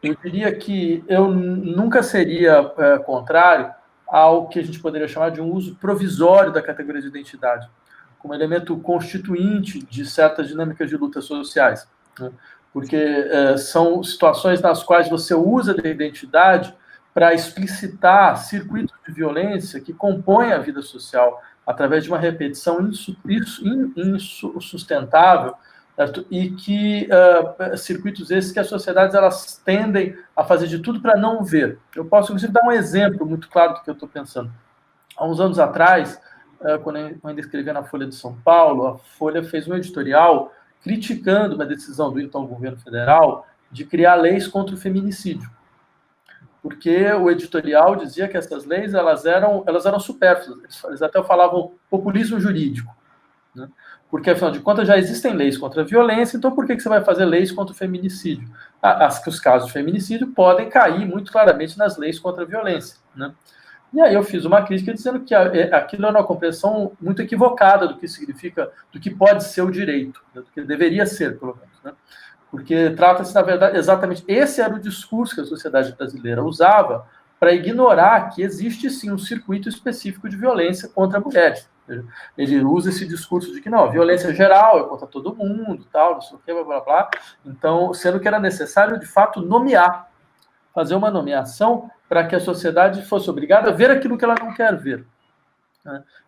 eu diria que eu nunca seria contrário ao que a gente poderia chamar de um uso provisório da categoria de identidade, como elemento constituinte de certas dinâmicas de lutas sociais, né? Porque são situações nas quais você usa da identidade para explicitar circuitos de violência que compõem a vida social através de uma repetição insustentável, certo? E que circuitos esses que as sociedades elas tendem a fazer de tudo para não ver. Eu posso, inclusive, dar um exemplo muito claro do que eu estou pensando. Há uns anos atrás, quando eu ainda escrevia na Folha de São Paulo, a Folha fez um editorial criticando uma decisão do então governo federal de criar leis contra o feminicídio. Porque o editorial dizia que essas leis elas eram supérfluas. Eles até falavam populismo jurídico, né? Porque, afinal de contas, já existem leis contra a violência, então por que você vai fazer leis contra o feminicídio? Os casos de feminicídio podem cair muito claramente nas leis contra a violência, né? E aí eu fiz uma crítica dizendo que aquilo é uma compreensão muito equivocada do que significa, do que pode ser o direito, né? Do que deveria ser, pelo menos, né? Porque trata-se, na verdade, exatamente, esse era o discurso que a sociedade brasileira usava para ignorar que existe, sim, um circuito específico de violência contra mulheres. Ele usa esse discurso de que, não, a violência geral é contra todo mundo, tal, não sei o que, blá, blá, blá. Então, sendo que era necessário, de fato, nomear, fazer uma nomeação para que a sociedade fosse obrigada a ver aquilo que ela não quer ver.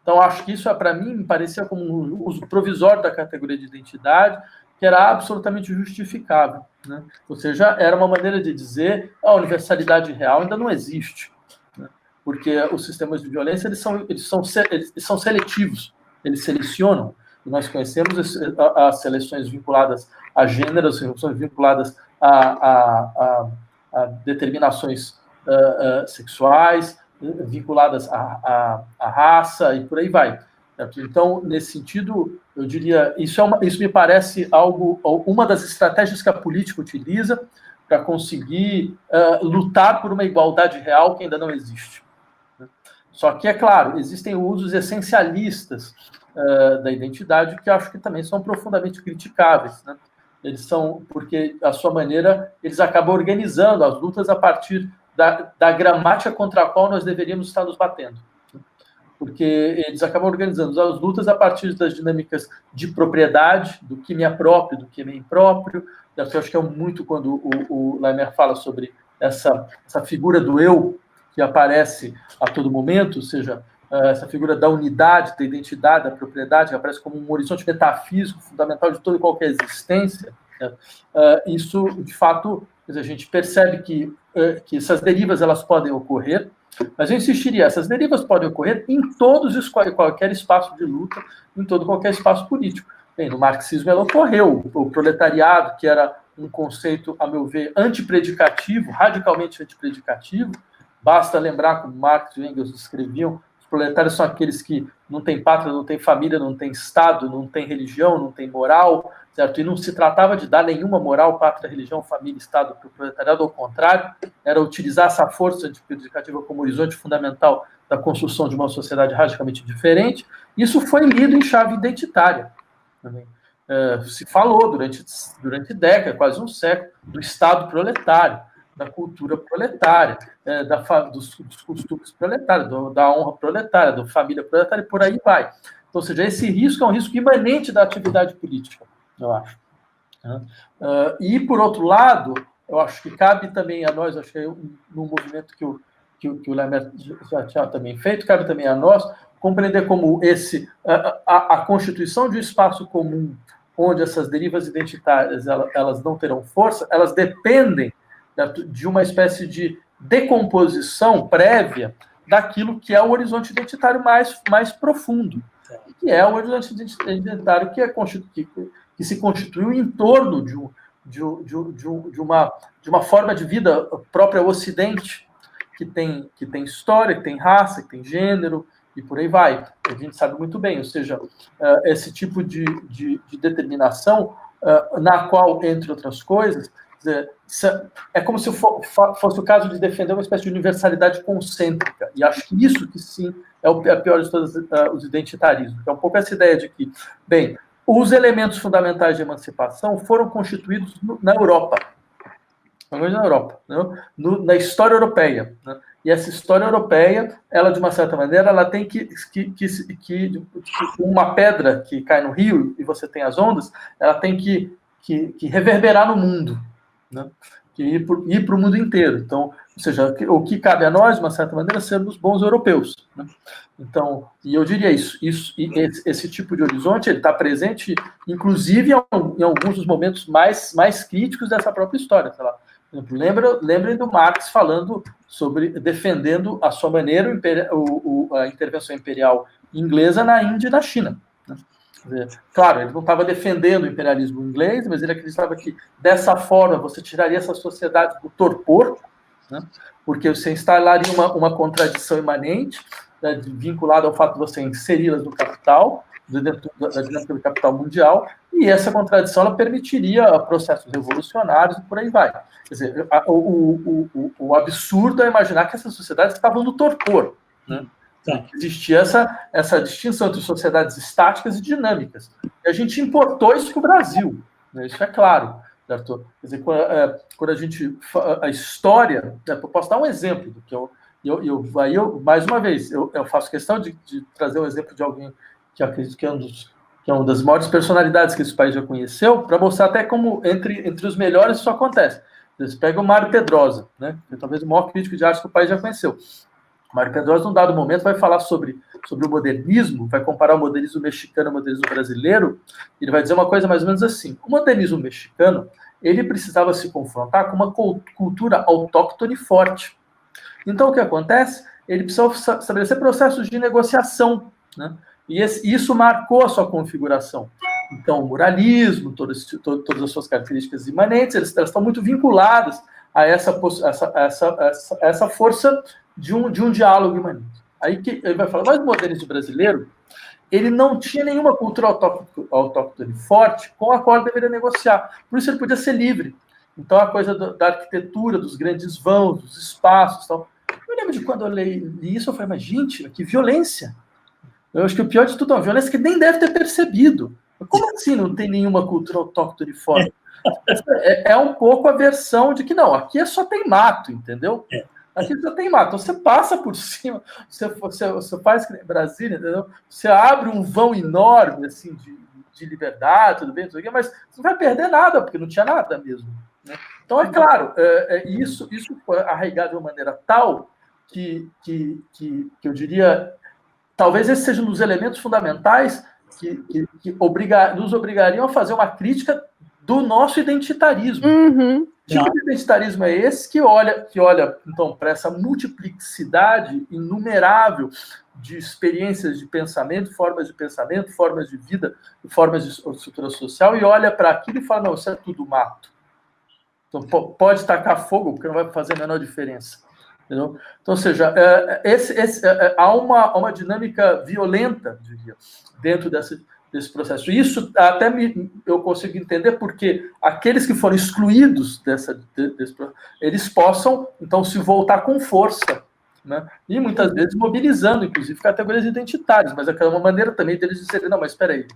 Então, acho que isso, para mim, me parecia como um uso provisório da categoria de identidade, que era absolutamente justificável, né? Ou seja, era uma maneira de dizer a universalidade real ainda não existe, né? Porque os sistemas de violência eles são seletivos, eles selecionam. E nós conhecemos as seleções vinculadas a gênero, as seleções vinculadas a determinações sexuais, vinculadas à raça e por aí vai. Então, nesse sentido, eu diria, isso me parece uma das estratégias que a política utiliza para conseguir lutar por uma igualdade real que ainda não existe. Só que, é claro, existem usos essencialistas da identidade que eu acho que também são profundamente criticáveis, né? Eles são, porque, à sua maneira, eles acabam organizando as lutas a partir da gramática contra a qual nós deveríamos estar nos batendo. Porque eles acabam organizando as lutas a partir das dinâmicas de propriedade, do que me é próprio, do que me é impróprio. Eu acho que é muito quando o Laimer fala sobre essa figura do eu, que aparece a todo momento, ou seja, essa figura da unidade, da identidade, da propriedade, que aparece como um horizonte metafísico fundamental de toda e qualquer existência. Isso, de fato, a gente percebe que essas derivas elas podem ocorrer, mas eu insistiria, essas derivas podem ocorrer em todos e qualquer espaço de luta, em todo e qualquer espaço político. Bem, no marxismo ela ocorreu, o proletariado, que era um conceito, a meu ver, antipredicativo, radicalmente antipredicativo. Basta lembrar como Marx e Engels escreviam, os proletários são aqueles que não têm pátria, não têm família, não têm Estado, não têm religião, não têm moral, certo? E não se tratava de dar nenhuma moral, pátria, religião, família, Estado para o proletariado, ao contrário, era utilizar essa força antipredictiva como horizonte fundamental da construção de uma sociedade radicalmente diferente. Isso foi lido em chave identitária também. Se falou durante décadas, quase um século, do Estado proletário, da cultura proletária, dos costumes proletários, da honra proletária, da família proletária, e por aí vai. Então, ou seja, esse risco é um risco imanente da atividade política, eu acho. E, por outro lado, eu acho que cabe também a nós, acho que no movimento que o Laimer já tinha também feito, cabe também a nós compreender como a constituição de um espaço comum onde essas derivas identitárias elas não terão força, elas dependem de uma espécie de decomposição prévia daquilo que é o horizonte identitário mais profundo, que é o horizonte identitário que se constituiu em torno de uma forma de vida própria ao Ocidente, que tem história, que tem raça, que tem gênero, e por aí vai. A gente sabe muito bem, ou seja, esse tipo de determinação na qual, entre outras coisas, É como se fosse o caso de defender uma espécie de universalidade concêntrica, e acho que isso que sim é a pior de todos os identitarismos. É um pouco essa ideia de que, bem, os elementos fundamentais de emancipação foram constituídos na Europa, né? Na história europeia, né? E essa história europeia, ela, de uma certa maneira, ela tem que uma pedra que cai no rio e você tem as ondas, ela tem que reverberar no mundo, né? Que ir para o mundo inteiro. Então, ou seja, o que cabe a nós, de uma certa maneira, sermos bons europeus, né? Então, e eu diria esse tipo de horizonte, ele está presente, inclusive, em alguns dos momentos mais críticos dessa própria história, sei lá. Lembrem do Marx defendendo a sua maneira a intervenção imperial inglesa na Índia e na China, né? Claro, ele não estava defendendo o imperialismo inglês, mas ele acreditava que dessa forma você tiraria essa sociedade do torpor, né? Porque você instalaria uma contradição imanente, né, vinculada ao fato de você inseri-las no capital, dentro da dinâmica do capital mundial, e essa contradição ela permitiria processos revolucionários e por aí vai. Quer dizer, o absurdo é imaginar que essas sociedades estavam no torpor, né? Existia essa distinção entre sociedades estáticas e dinâmicas. E a gente importou isso para o Brasil, né? Isso é claro, certo? Quer dizer, quando a gente... A história... Eu posso dar um exemplo do que eu mais uma vez, eu faço questão de trazer um exemplo de alguém que eu acredito que é uma das maiores personalidades que esse país já conheceu, para mostrar até como entre os melhores isso acontece. Você pega o Mário Pedrosa, né? Que é talvez o maior crítico de arte que o país já conheceu. O Mário Pedrosa, num dado momento, vai falar sobre o modernismo, vai comparar o modernismo mexicano ao modernismo brasileiro, e ele vai dizer uma coisa mais ou menos assim: o modernismo mexicano, ele precisava se confrontar com uma cultura autóctone forte. Então, o que acontece? Ele precisava estabelecer processos de negociação, né? E isso marcou a sua configuração. Então, o muralismo, todas as suas características imanentes, elas estão muito vinculadas a essa força de um diálogo imanente. Aí que ele vai falar, mas o modernismo brasileiro, ele não tinha nenhuma cultura autóctone forte com a qual ele deveria negociar. Por isso ele podia ser livre. Então, a coisa da arquitetura, dos grandes vãos, dos espaços, tal. Eu lembro de quando eu li isso, eu falei, mas gente, que violência! Eu acho que o pior de tudo é uma violência que nem deve ter percebido. Como assim não tem nenhuma cultura autóctone forte? É um pouco a versão de que não, aqui só tem mato, entendeu? Aqui só tem mato. Então, você passa por cima, você faz Brasília, entendeu? Você abre um vão enorme assim, de liberdade, tudo bem, mas você não vai perder nada, porque não tinha nada mesmo, né? Então, é claro, isso foi arraigado de uma maneira tal que eu diria, talvez esse seja um dos elementos fundamentais que nos obrigariam a fazer uma crítica do nosso identitarismo. Uhum. Que tipo de identitarismo é esse que olha então, para essa multiplicidade inumerável de experiências de pensamento, formas de vida, formas de estrutura social, e olha para aquilo e fala, não, isso é tudo mato. Então, pode tacar fogo, porque não vai fazer a menor diferença. Entendeu? Então, ou seja, há uma dinâmica violenta, diria, dentro desse processo. Isso até eu consigo entender porque aqueles que foram excluídos desse eles possam, então, se voltar com força, né? E muitas vezes mobilizando, inclusive, categorias identitárias, mas é uma maneira também deles dizerem, não, mas espera aí,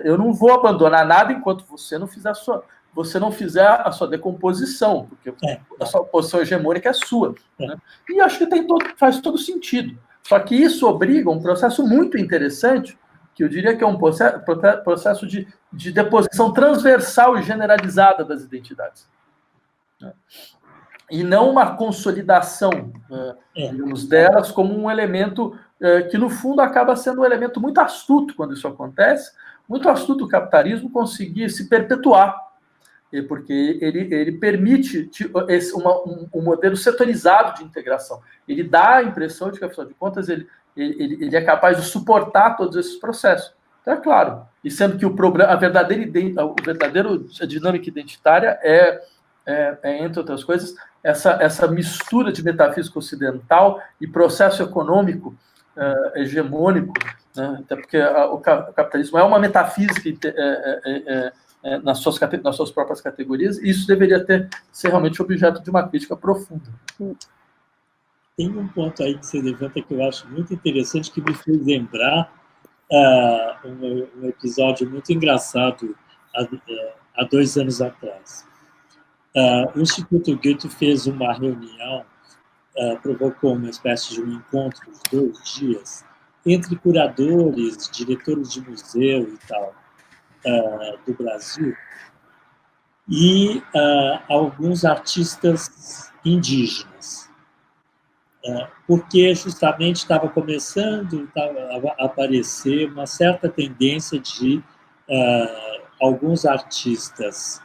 eu não vou abandonar nada enquanto você não fizer a sua decomposição, porque a sua posição hegemônica é sua, né? E acho que faz todo sentido. Só que isso obriga um processo muito interessante, que eu diria que é um processo de deposição transversal e generalizada das identidades, né? E não uma consolidação, digamos, delas como um elemento que, no fundo, acaba sendo um elemento muito astuto quando isso acontece, muito astuto o capitalismo conseguir se perpetuar, porque ele permite um modelo setorizado de integração. Ele dá a impressão de que, afinal de contas, ele é capaz de suportar todos esses processos. Então, é claro. E sendo que a verdadeira dinâmica identitária entre outras coisas, essa mistura de metafísica ocidental e processo econômico hegemônico, né? Até porque o capitalismo é uma metafísica nas suas próprias categorias, e isso deveria ser realmente objeto de uma crítica profunda. Tem um ponto aí que você levanta que eu acho muito interessante, que me fez lembrar um episódio muito engraçado há 2 anos atrás. O Instituto Goethe fez uma reunião, provocou uma espécie de um encontro de 2 dias entre curadores, diretores de museu e tal, do Brasil, e alguns artistas indígenas. Porque justamente estava começando a aparecer uma certa tendência de alguns artistas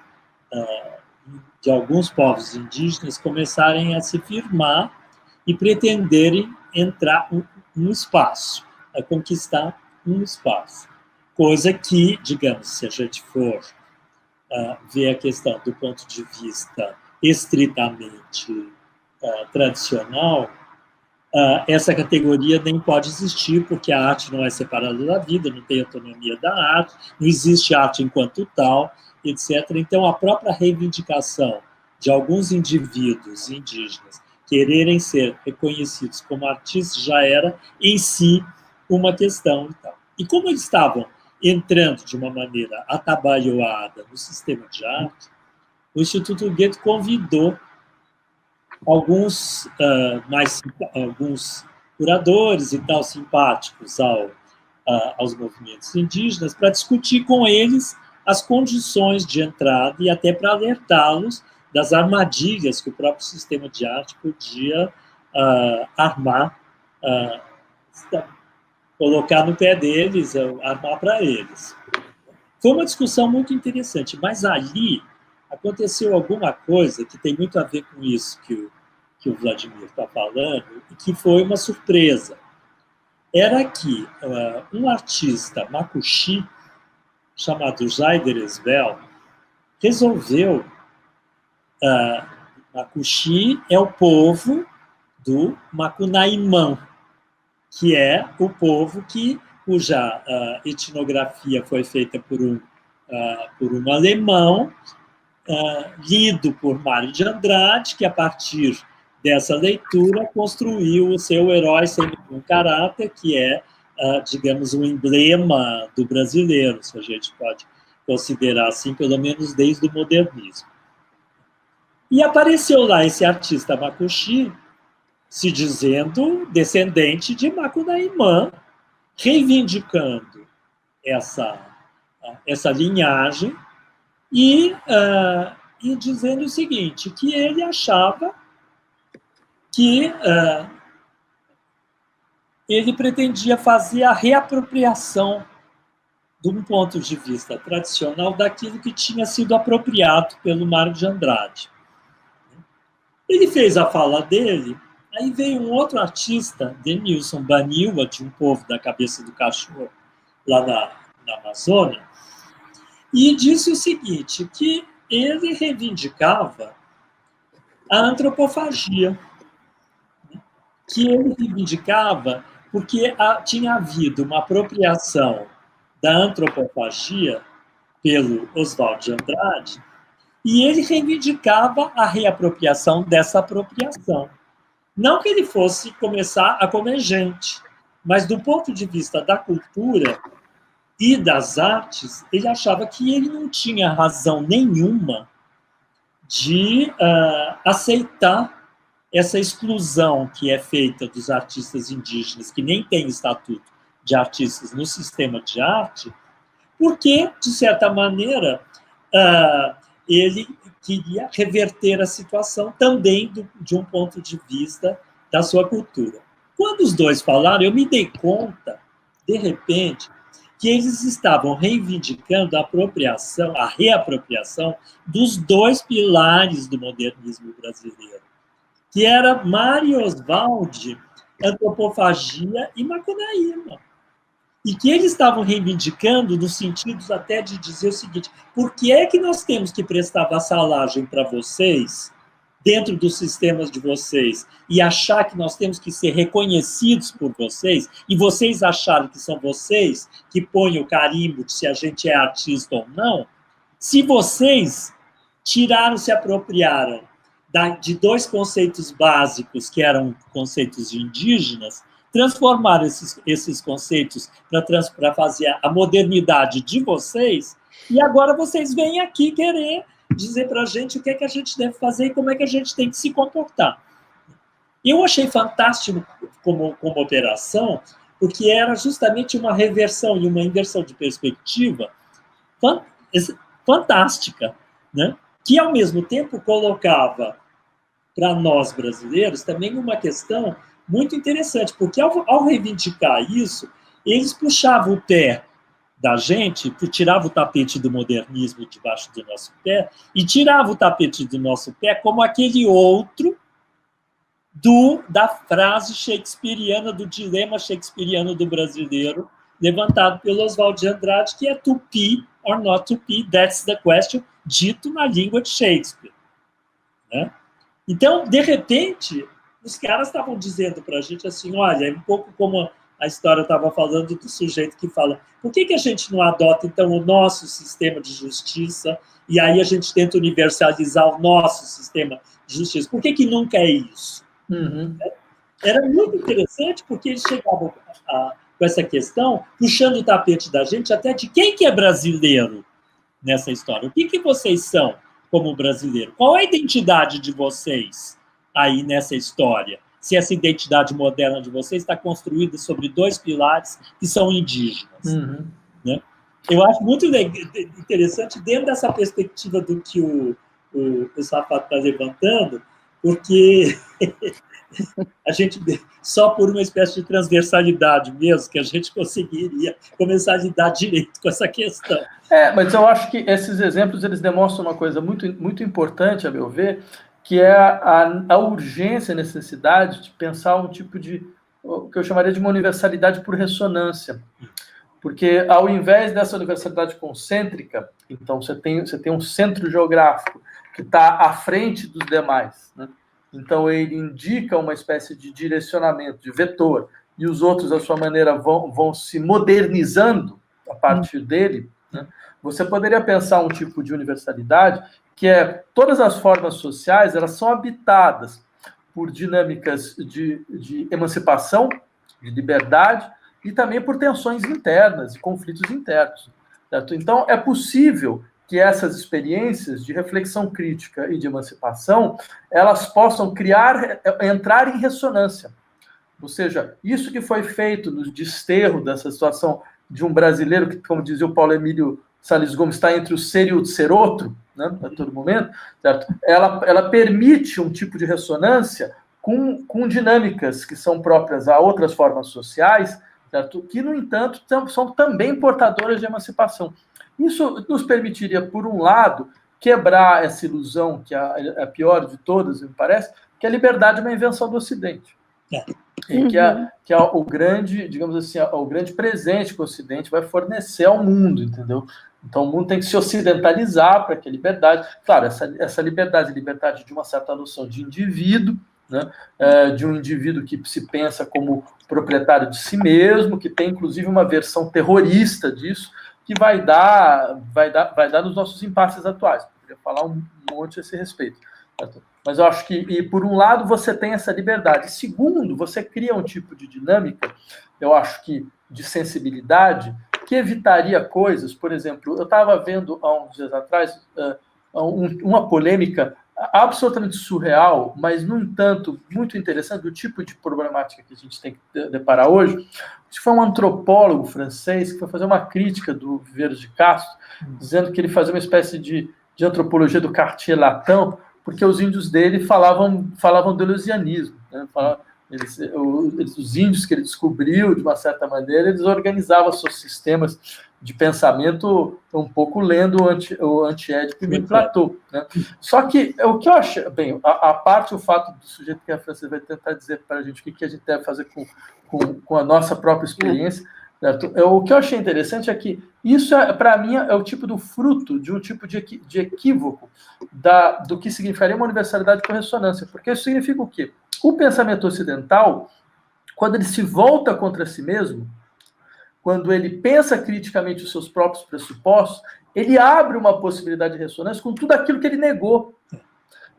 de alguns povos indígenas começarem a se firmar e pretenderem entrar no espaço, a conquistar um espaço. Coisa que, digamos, se a gente for ver a questão do ponto de vista estritamente tradicional, essa categoria nem pode existir, porque a arte não é separada da vida, não tem autonomia da arte, não existe arte enquanto tal, etc. Então, a própria reivindicação de alguns indivíduos indígenas quererem ser reconhecidos como artistas já era, em si, uma questão. E tal. E como eles estavam entrando de uma maneira atabalhoada no sistema de arte, o Instituto Goethe convidou alguns curadores e tal simpáticos aos movimentos indígenas para discutir com eles as condições de entrada e até para alertá-los das armadilhas que o próprio sistema de arte podia armar, colocar no pé deles, armar para eles. Foi uma discussão muito interessante, mas ali aconteceu alguma coisa que tem muito a ver com isso que o Vladimir está falando, e que foi uma surpresa. Era que um artista macuxi, chamado Jaider Esvel, resolveu... Macuxi é o povo do Macunaímã, que é o povo cuja etnografia foi feita por um alemão, lido por Mário de Andrade, que, a partir dessa leitura, construiu o seu herói sem nenhum caráter, que é, digamos, um emblema do brasileiro, se a gente pode considerar assim, pelo menos desde o modernismo. E apareceu lá esse artista macuxi, se dizendo descendente de Macunaímã, reivindicando essa linhagem, e dizendo o seguinte, que ele achava que ele pretendia fazer a reapropriação, de um ponto de vista tradicional, daquilo que tinha sido apropriado pelo Mário de Andrade. Ele fez a fala dele, aí veio um outro artista, Denilson Baniwa, de um povo da Cabeça do Cachorro, lá na Amazônia, e disse o seguinte, que ele reivindicava a antropofagia, que ele reivindicava porque tinha havido uma apropriação da antropofagia pelo Oswald de Andrade, e ele reivindicava a reapropriação dessa apropriação. Não que ele fosse começar a comer gente, mas do ponto de vista da cultura e das artes, ele achava que ele não tinha razão nenhuma de aceitar essa exclusão que é feita dos artistas indígenas, que nem têm estatuto de artistas no sistema de arte, porque, de certa maneira, ele queria reverter a situação também de um ponto de vista da sua cultura. Quando os dois falaram, eu me dei conta, de repente, que eles estavam reivindicando a reapropriação dos 2 pilares do modernismo brasileiro, que era Mário Oswald, antropofagia e Macunaímã. E que eles estavam reivindicando no sentido até de dizer o seguinte, por que é que nós temos que prestar vassalagem para vocês, dentro dos sistemas de vocês, e achar que nós temos que ser reconhecidos por vocês, e vocês acharem que são vocês que põem o carimbo de se a gente é artista ou não, se vocês se apropriaram de dois conceitos básicos, que eram conceitos indígenas, transformaram esses conceitos para fazer a modernidade de vocês, e agora vocês vêm aqui querer dizer para a gente o que é que a gente deve fazer e como é que a gente tem que se comportar. Eu achei fantástico como operação, porque era justamente uma reversão e uma inversão de perspectiva fantástica, né? Que, ao mesmo tempo, colocava para nós brasileiros também uma questão muito interessante, porque ao reivindicar isso, eles puxavam o pé da gente, tiravam o tapete do modernismo debaixo do nosso pé e tiravam o tapete do nosso pé como aquele outro da frase shakespeariana, do dilema shakespeariano do brasileiro, levantado pelo Oswald de Andrade, que é to be or not to be, that's the question, dito na língua de Shakespeare. Né? Então, de repente, os caras estavam dizendo para a gente assim, olha, é um pouco como a história estava falando do sujeito que fala, por que a gente não adota, então, o nosso sistema de justiça e aí a gente tenta universalizar o nosso sistema de justiça? Por que nunca é isso? Uhum. Era muito interessante porque eles chegavam com essa questão, puxando o tapete da gente até de quem que é brasileiro nessa história. O que vocês são como brasileiro? Qual é a identidade de vocês aí nessa história? Se essa identidade moderna de vocês está construída sobre dois pilares que são indígenas. Uhum. Né? Eu acho muito interessante dentro dessa perspectiva do que o Safato está levantando, porque a gente, só por uma espécie de transversalidade mesmo, que a gente conseguiria começar a lidar direito com essa questão. Mas eu acho que esses exemplos eles demonstram uma coisa muito, muito importante, a meu ver, que é a urgência e necessidade de pensar um tipo de, o que eu chamaria de uma universalidade por ressonância. Porque ao invés dessa universalidade concêntrica, então você tem um centro geográfico que está à frente dos demais, né? Então, ele indica uma espécie de direcionamento, de vetor, e os outros, à sua maneira, vão se modernizando a partir dele, né? Você poderia pensar um tipo de universalidade que é todas as formas sociais, elas são habitadas por dinâmicas de emancipação, de liberdade, e também por tensões internas e conflitos internos. Certo? Então, é possível que essas experiências de reflexão crítica e de emancipação, elas possam entrar em ressonância. Ou seja, isso que foi feito no desterro dessa situação de um brasileiro que, como dizia o Paulo Emílio Salles Gomes, está entre o ser e o ser outro, né, a todo momento, certo? Ela permite um tipo de ressonância com dinâmicas que são próprias a outras formas sociais, certo? Que, no entanto, são também portadoras de emancipação. Isso nos permitiria, por um lado, quebrar essa ilusão, que é a pior de todas, me parece, que a liberdade é uma invenção do Ocidente. E que é o grande, digamos assim, o grande presente que o Ocidente vai fornecer ao mundo, entendeu? Então, o mundo tem que se ocidentalizar para que a liberdade... Claro, essa liberdade de uma certa noção de indivíduo, né? De um indivíduo que se pensa como proprietário de si mesmo, que tem, inclusive, uma versão terrorista disso, que vai dar nos nossos impasses atuais. Eu poderia falar um monte a esse respeito. Mas eu acho que, por um lado, você tem essa liberdade. E, segundo, você cria um tipo de dinâmica, eu acho que de sensibilidade, que evitaria coisas. Por exemplo, eu estava vendo há uns dias atrás uma polêmica absolutamente surreal, mas, no entanto, muito interessante, do tipo de problemática que a gente tem que deparar hoje. Foi um antropólogo francês que foi fazer uma crítica do Viveiros de Castro, dizendo que ele fazia uma espécie de antropologia do quartier latin, porque os índios dele falavam do eleusianismo, né? Os índios que ele descobriu, de uma certa maneira, eles organizavam seus sistemas de pensamento um pouco lendo o Antiédipo e Platão, né? Só que o que eu acho, bem, a parte, o fato do sujeito que é francês vai tentar dizer para a gente o que a gente deve fazer com a nossa própria experiência, certo? O que eu achei interessante é que isso, para mim, é o tipo do fruto de um tipo de equívoco do que significaria uma universalidade com ressonância, porque isso significa o quê? O pensamento ocidental, quando ele se volta contra si mesmo, quando ele pensa criticamente os seus próprios pressupostos, ele abre uma possibilidade de ressonância com tudo aquilo que ele negou.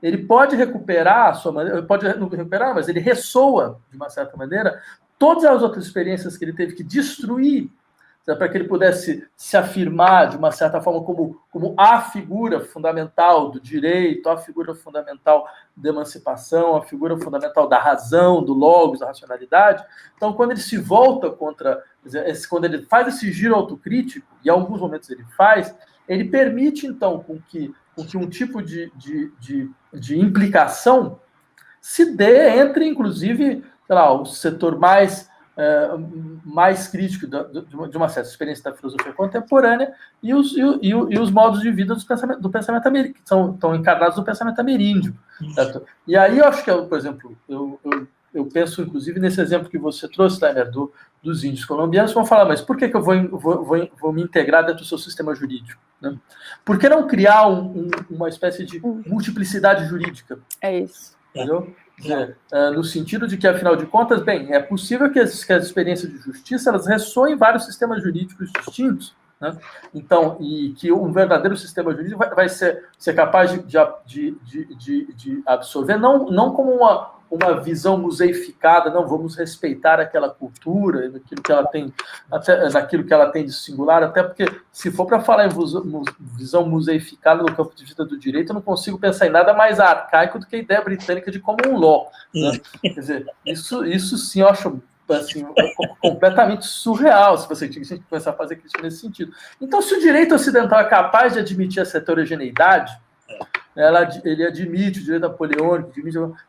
Ele pode recuperar a sua maneira, pode não recuperar, mas ele ressoa, de uma certa maneira, todas as outras experiências que ele teve que destruir, para que ele pudesse se afirmar, de uma certa forma, como a figura fundamental do direito, a figura fundamental da emancipação, a figura fundamental da razão, do logos, da racionalidade. Então, quando ele se volta contra, quando ele faz esse giro autocrítico, e em alguns momentos ele faz, ele permite, então, com que um tipo de implicação se dê entre, inclusive, sei lá, o setor mais crítico de uma certa experiência da filosofia contemporânea e os modos de vida do pensamento ameríndio, que estão encarnados no pensamento ameríndio. Certo? E aí eu acho que, por exemplo, eu penso, inclusive, nesse exemplo que você trouxe, Steiner, dos índios colombianos, vão falar, mas por que eu vou me integrar dentro do seu sistema jurídico? Né? Por que não criar uma espécie de multiplicidade jurídica? É isso. Entendeu? No sentido de que, afinal de contas, bem, é possível que as experiências de justiça elas ressoem em vários sistemas jurídicos distintos, né? Então, e que um verdadeiro sistema jurídico vai ser capaz de absorver, não como uma visão museificada, não, vamos respeitar aquela cultura, naquilo que ela tem de singular, até porque, se for para falar em visão museificada no campo de vista do direito, eu não consigo pensar em nada mais arcaico do que a ideia britânica de common law. Né? Quer dizer, isso sim eu acho assim, completamente surreal, se você tinha que começar a fazer crítica nesse sentido. Então, se o direito ocidental é capaz de admitir essa heterogeneidade, ele admite o direito napoleônico,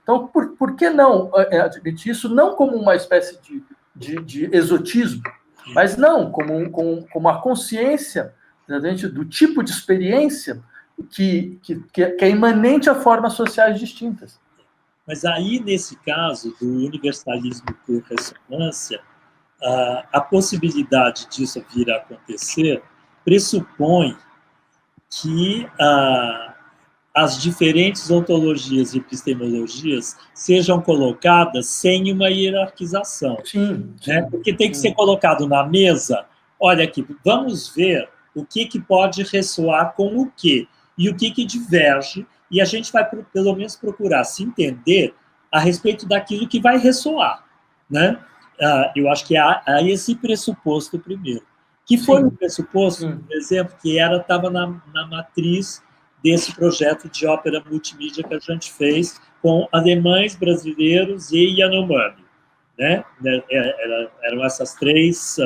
então por que não admitir isso não como uma espécie de exotismo, mas não como a consciência, né, do tipo de experiência que é imanente a formas sociais distintas. Mas aí, nesse caso do universalismo por ressonância, a possibilidade disso vir a acontecer pressupõe que as diferentes ontologias e epistemologias sejam colocadas sem uma hierarquização. Sim. Né? Porque tem que ser colocado na mesa, olha aqui, vamos ver o que pode ressoar com o quê, e o que diverge, e a gente vai, pelo menos, procurar se entender a respeito daquilo que vai ressoar. Né? Eu acho que há esse pressuposto primeiro. Que foi um pressuposto, por exemplo, que estava na matriz desse projeto de ópera multimídia que a gente fez com alemães, brasileiros e Yanomami. Né? Eram essas três,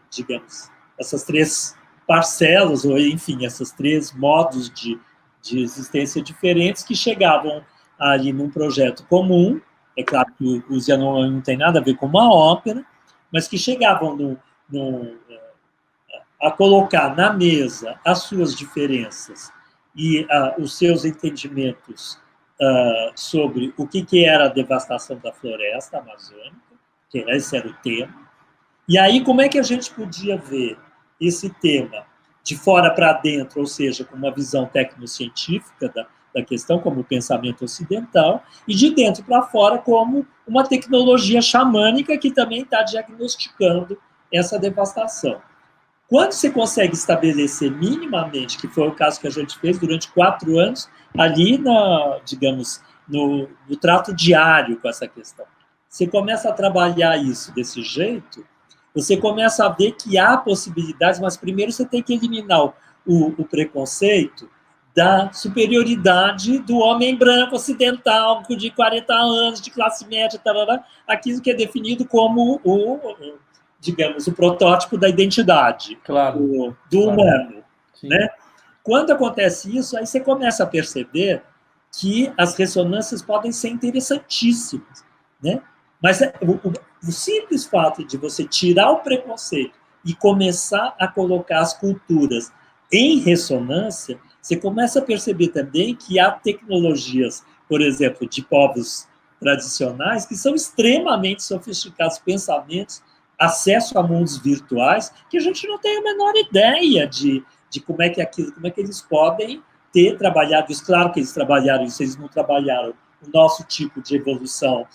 digamos, essas três parcelas, ou enfim, esses três modos de existência diferentes que chegavam ali num projeto comum. É claro que os Yanomami não tem nada a ver com uma ópera, mas que chegavam a colocar na mesa as suas diferenças e os seus entendimentos sobre o que era a devastação da floresta amazônica, que esse era o tema. E aí, como é que a gente podia ver esse tema de fora para dentro, ou seja, com uma visão tecnocientífica da questão, como o pensamento ocidental, e de dentro para fora como uma tecnologia xamânica que também está diagnosticando essa devastação. Quando você consegue estabelecer minimamente, que foi o caso que a gente fez durante 4 anos, ali, digamos, no trato diário com essa questão, você começa a trabalhar isso desse jeito, você começa a ver que há possibilidades, mas primeiro você tem que eliminar o preconceito da superioridade do homem branco ocidental de 40 anos, de classe média, tarará, aquilo que é definido como digamos, o protótipo da identidade, claro, do humano. Né? Quando acontece isso, aí você começa a perceber que as ressonâncias podem ser interessantíssimas. Né? Mas o simples fato de você tirar o preconceito e começar a colocar as culturas em ressonância, você começa a perceber também que há tecnologias, por exemplo, de povos tradicionais, que são extremamente sofisticados, pensamentos, acesso a mundos virtuais, que a gente não tem a menor ideia de como é que eles podem ter trabalhado isso. Claro que eles trabalharam isso, eles não trabalharam o nosso tipo de evolução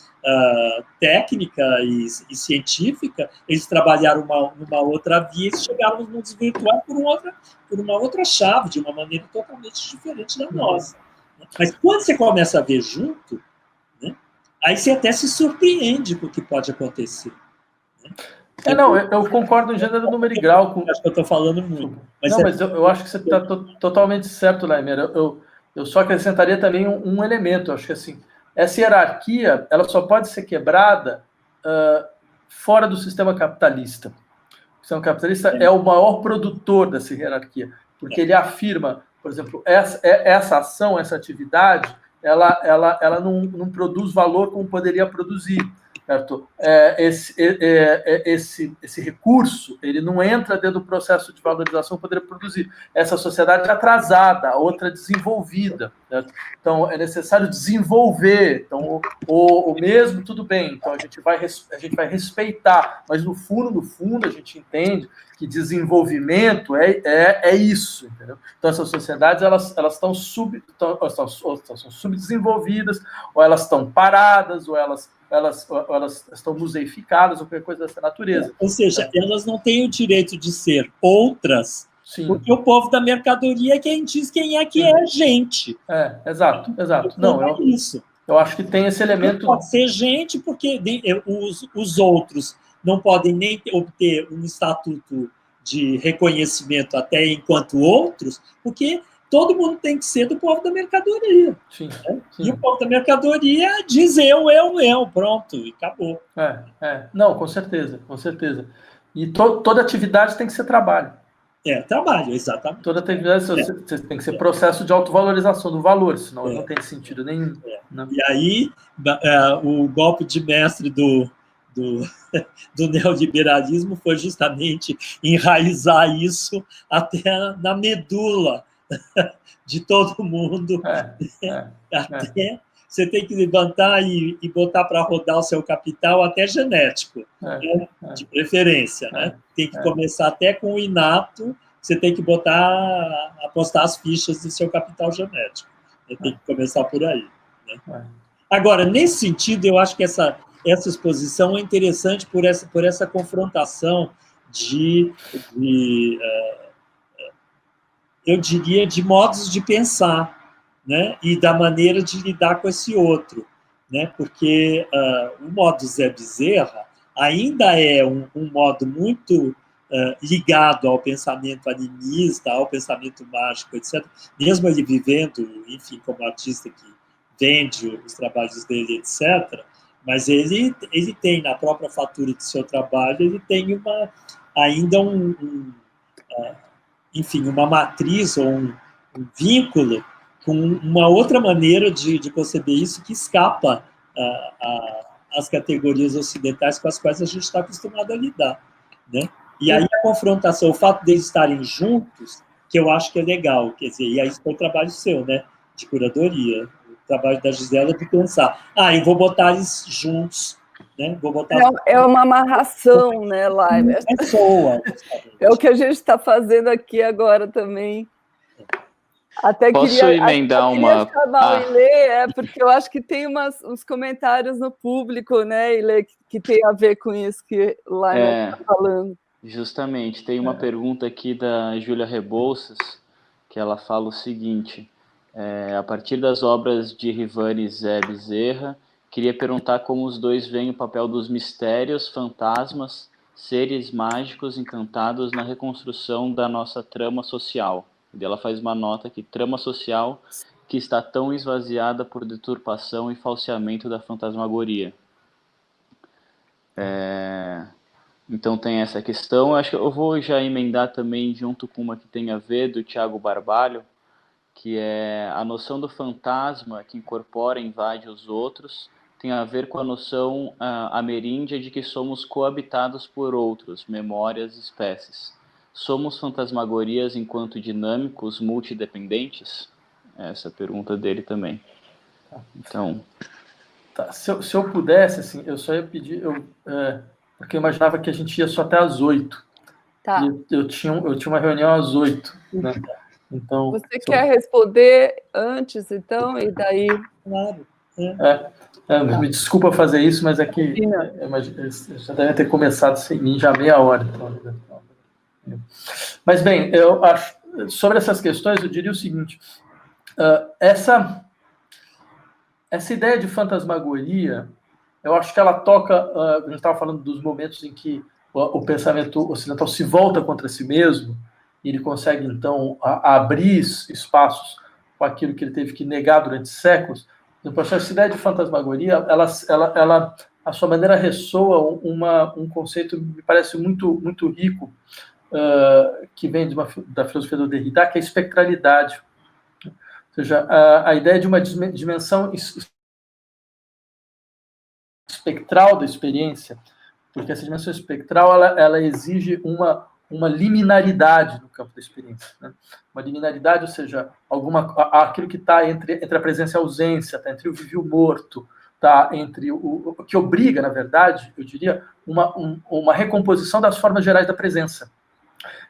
técnica e científica, eles trabalharam numa outra via e chegaram no mundo virtual por uma outra chave, de uma maneira totalmente diferente da nossa. Mas quando você começa a ver junto, né, aí você até se surpreende com o que pode acontecer. Né? Não, eu concordo em gênero, número e grau. Acho que eu estou falando muito. Mas eu acho que você está totalmente certo, Laimer. Eu só acrescentaria também um elemento. Eu acho que assim, essa hierarquia ela só pode ser quebrada fora do sistema capitalista. O sistema capitalista é o maior produtor dessa hierarquia, porque ele afirma, por exemplo, essa ação, essa atividade, ela não produz valor como poderia produzir. Certo? Esse recurso ele não entra dentro do processo de valorização para poder produzir. Essa sociedade é atrasada, a outra é desenvolvida. Certo? Então, é necessário desenvolver. Então, o mesmo, tudo bem. Então, a gente vai respeitar. Mas, no fundo, a gente entende que desenvolvimento é isso. Entendeu? Então, essas sociedades elas estão subdesenvolvidas, ou elas estão paradas, ou elas estão museificadas ou qualquer coisa dessa natureza. Ou seja, elas não têm o direito de ser outras, Sim. Porque o povo da mercadoria é quem diz quem é que é a gente. Exato. Não, é isso. Eu acho que tem esse elemento... Não pode ser gente, porque os outros não podem nem obter um estatuto de reconhecimento até enquanto outros, porque todo mundo tem que ser do povo da mercadoria. Sim. E o povo da mercadoria diz eu, pronto, e acabou. Não, com certeza. E toda atividade tem que ser trabalho. Trabalho, exatamente. Toda atividade tem que ser processo de autovalorização do valor, senão não tem sentido nenhum. Né? E aí, o golpe de mestre do neoliberalismo foi justamente enraizar isso até na medula de todo mundo. Até você tem que levantar e botar para rodar o seu capital até genético, né? De preferência. Né? Tem que começar até com o inato, você tem que apostar as fichas do seu capital genético. Tem que começar por aí. Né? Agora, nesse sentido, eu acho que essa exposição é interessante por essa confrontação eu diria, de modos de pensar, né? E da maneira de lidar com esse outro. Né? Porque o modo Zé Bezerra ainda é um modo muito ligado ao pensamento animista, ao pensamento mágico, etc. Mesmo ele vivendo, enfim, como artista que vende os trabalhos dele, etc., mas ele tem, na própria fatura de seu trabalho, ele tem ainda enfim, uma matriz ou um vínculo com uma outra maneira de conceber isso que escapa às categorias ocidentais com as quais a gente está acostumado a lidar. Né? E aí a confrontação, o fato deles estarem juntos, que eu acho que é legal, quer dizer, e aí isso foi o trabalho seu, né, de curadoria, o trabalho da Gisela de pensar, eu vou botar eles juntos, né? Vou botar... É uma amarração, né, Laimer? É o que a gente está fazendo aqui agora também. Até Posso emendar uma... chamar o Ilê, porque eu acho que tem uns comentários no público, né, Ilê, que tem a ver com isso que o Laimer está falando. Justamente, tem uma pergunta aqui da Júlia Rebouças, que ela fala o seguinte: a partir das obras de Rivani e Zé Bezerra, queria perguntar como os dois veem o papel dos mistérios, fantasmas, seres mágicos encantados na reconstrução da nossa trama social. E ela faz uma nota aqui: trama social que está tão esvaziada por deturpação e falseamento da fantasmagoria. Então tem essa questão. Eu acho que eu vou já emendar também junto com uma que tem a ver, do Tiago Barbalho, que é a noção do fantasma que incorpora e invade os outros, tem a ver com a noção ameríndia de que somos coabitados por outros, memórias, espécies. Somos fantasmagorias enquanto dinâmicos, multidependentes? Essa é a pergunta dele também. Então... Se eu pudesse, assim, eu só ia pedir... porque eu imaginava que a gente ia só até às 8. Tá. E eu tinha uma reunião às 8. Né? Então, você quer responder antes, então? E daí... Claro. Me desculpa fazer isso, mas é que já deve ter começado sem mim já há meia hora. Então. Mas, bem, eu acho, sobre essas questões, eu diria o seguinte, essa ideia de fantasmagoria, eu acho que ela toca, a gente estava falando dos momentos em que o pensamento ocidental se volta contra si mesmo, e ele consegue, então, abrir espaços com aquilo que ele teve que negar durante séculos. No processo, essa ideia de fantasmagoria, ela à sua maneira, ressoa um conceito que me parece muito, muito rico, que vem da filosofia do Derrida, que é a espectralidade. Ou seja, a ideia de uma dimensão espectral da experiência, porque essa dimensão espectral ela exige uma liminaridade no campo da experiência, né? Uma liminaridade, ou seja, aquilo que está entre a presença e a ausência, está entre o vivo e o morto, está entre o que obriga, na verdade, eu diria, uma recomposição das formas gerais da presença.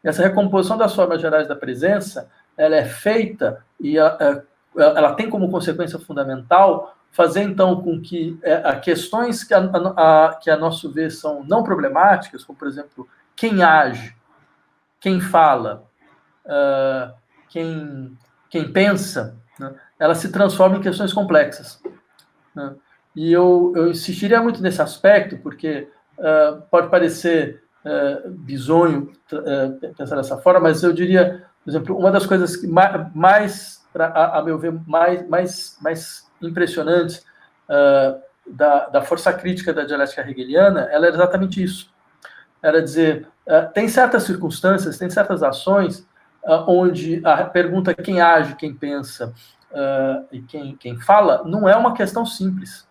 E essa recomposição das formas gerais da presença, ela é feita e ela tem como consequência fundamental fazer, então, com que questões que, a nosso ver, são não problemáticas, como, por exemplo, quem age, quem fala, quem pensa, né, ela se transforma em questões complexas. Né? E eu insistiria muito nesse aspecto, porque pode parecer bizonho pensar dessa forma, mas eu diria, por exemplo, uma das coisas que mais a meu ver, mais impressionantes da força crítica da dialética hegeliana, ela é exatamente isso. Era dizer, tem certas circunstâncias, tem certas ações onde a pergunta quem age, quem pensa e quem fala não é uma questão simples.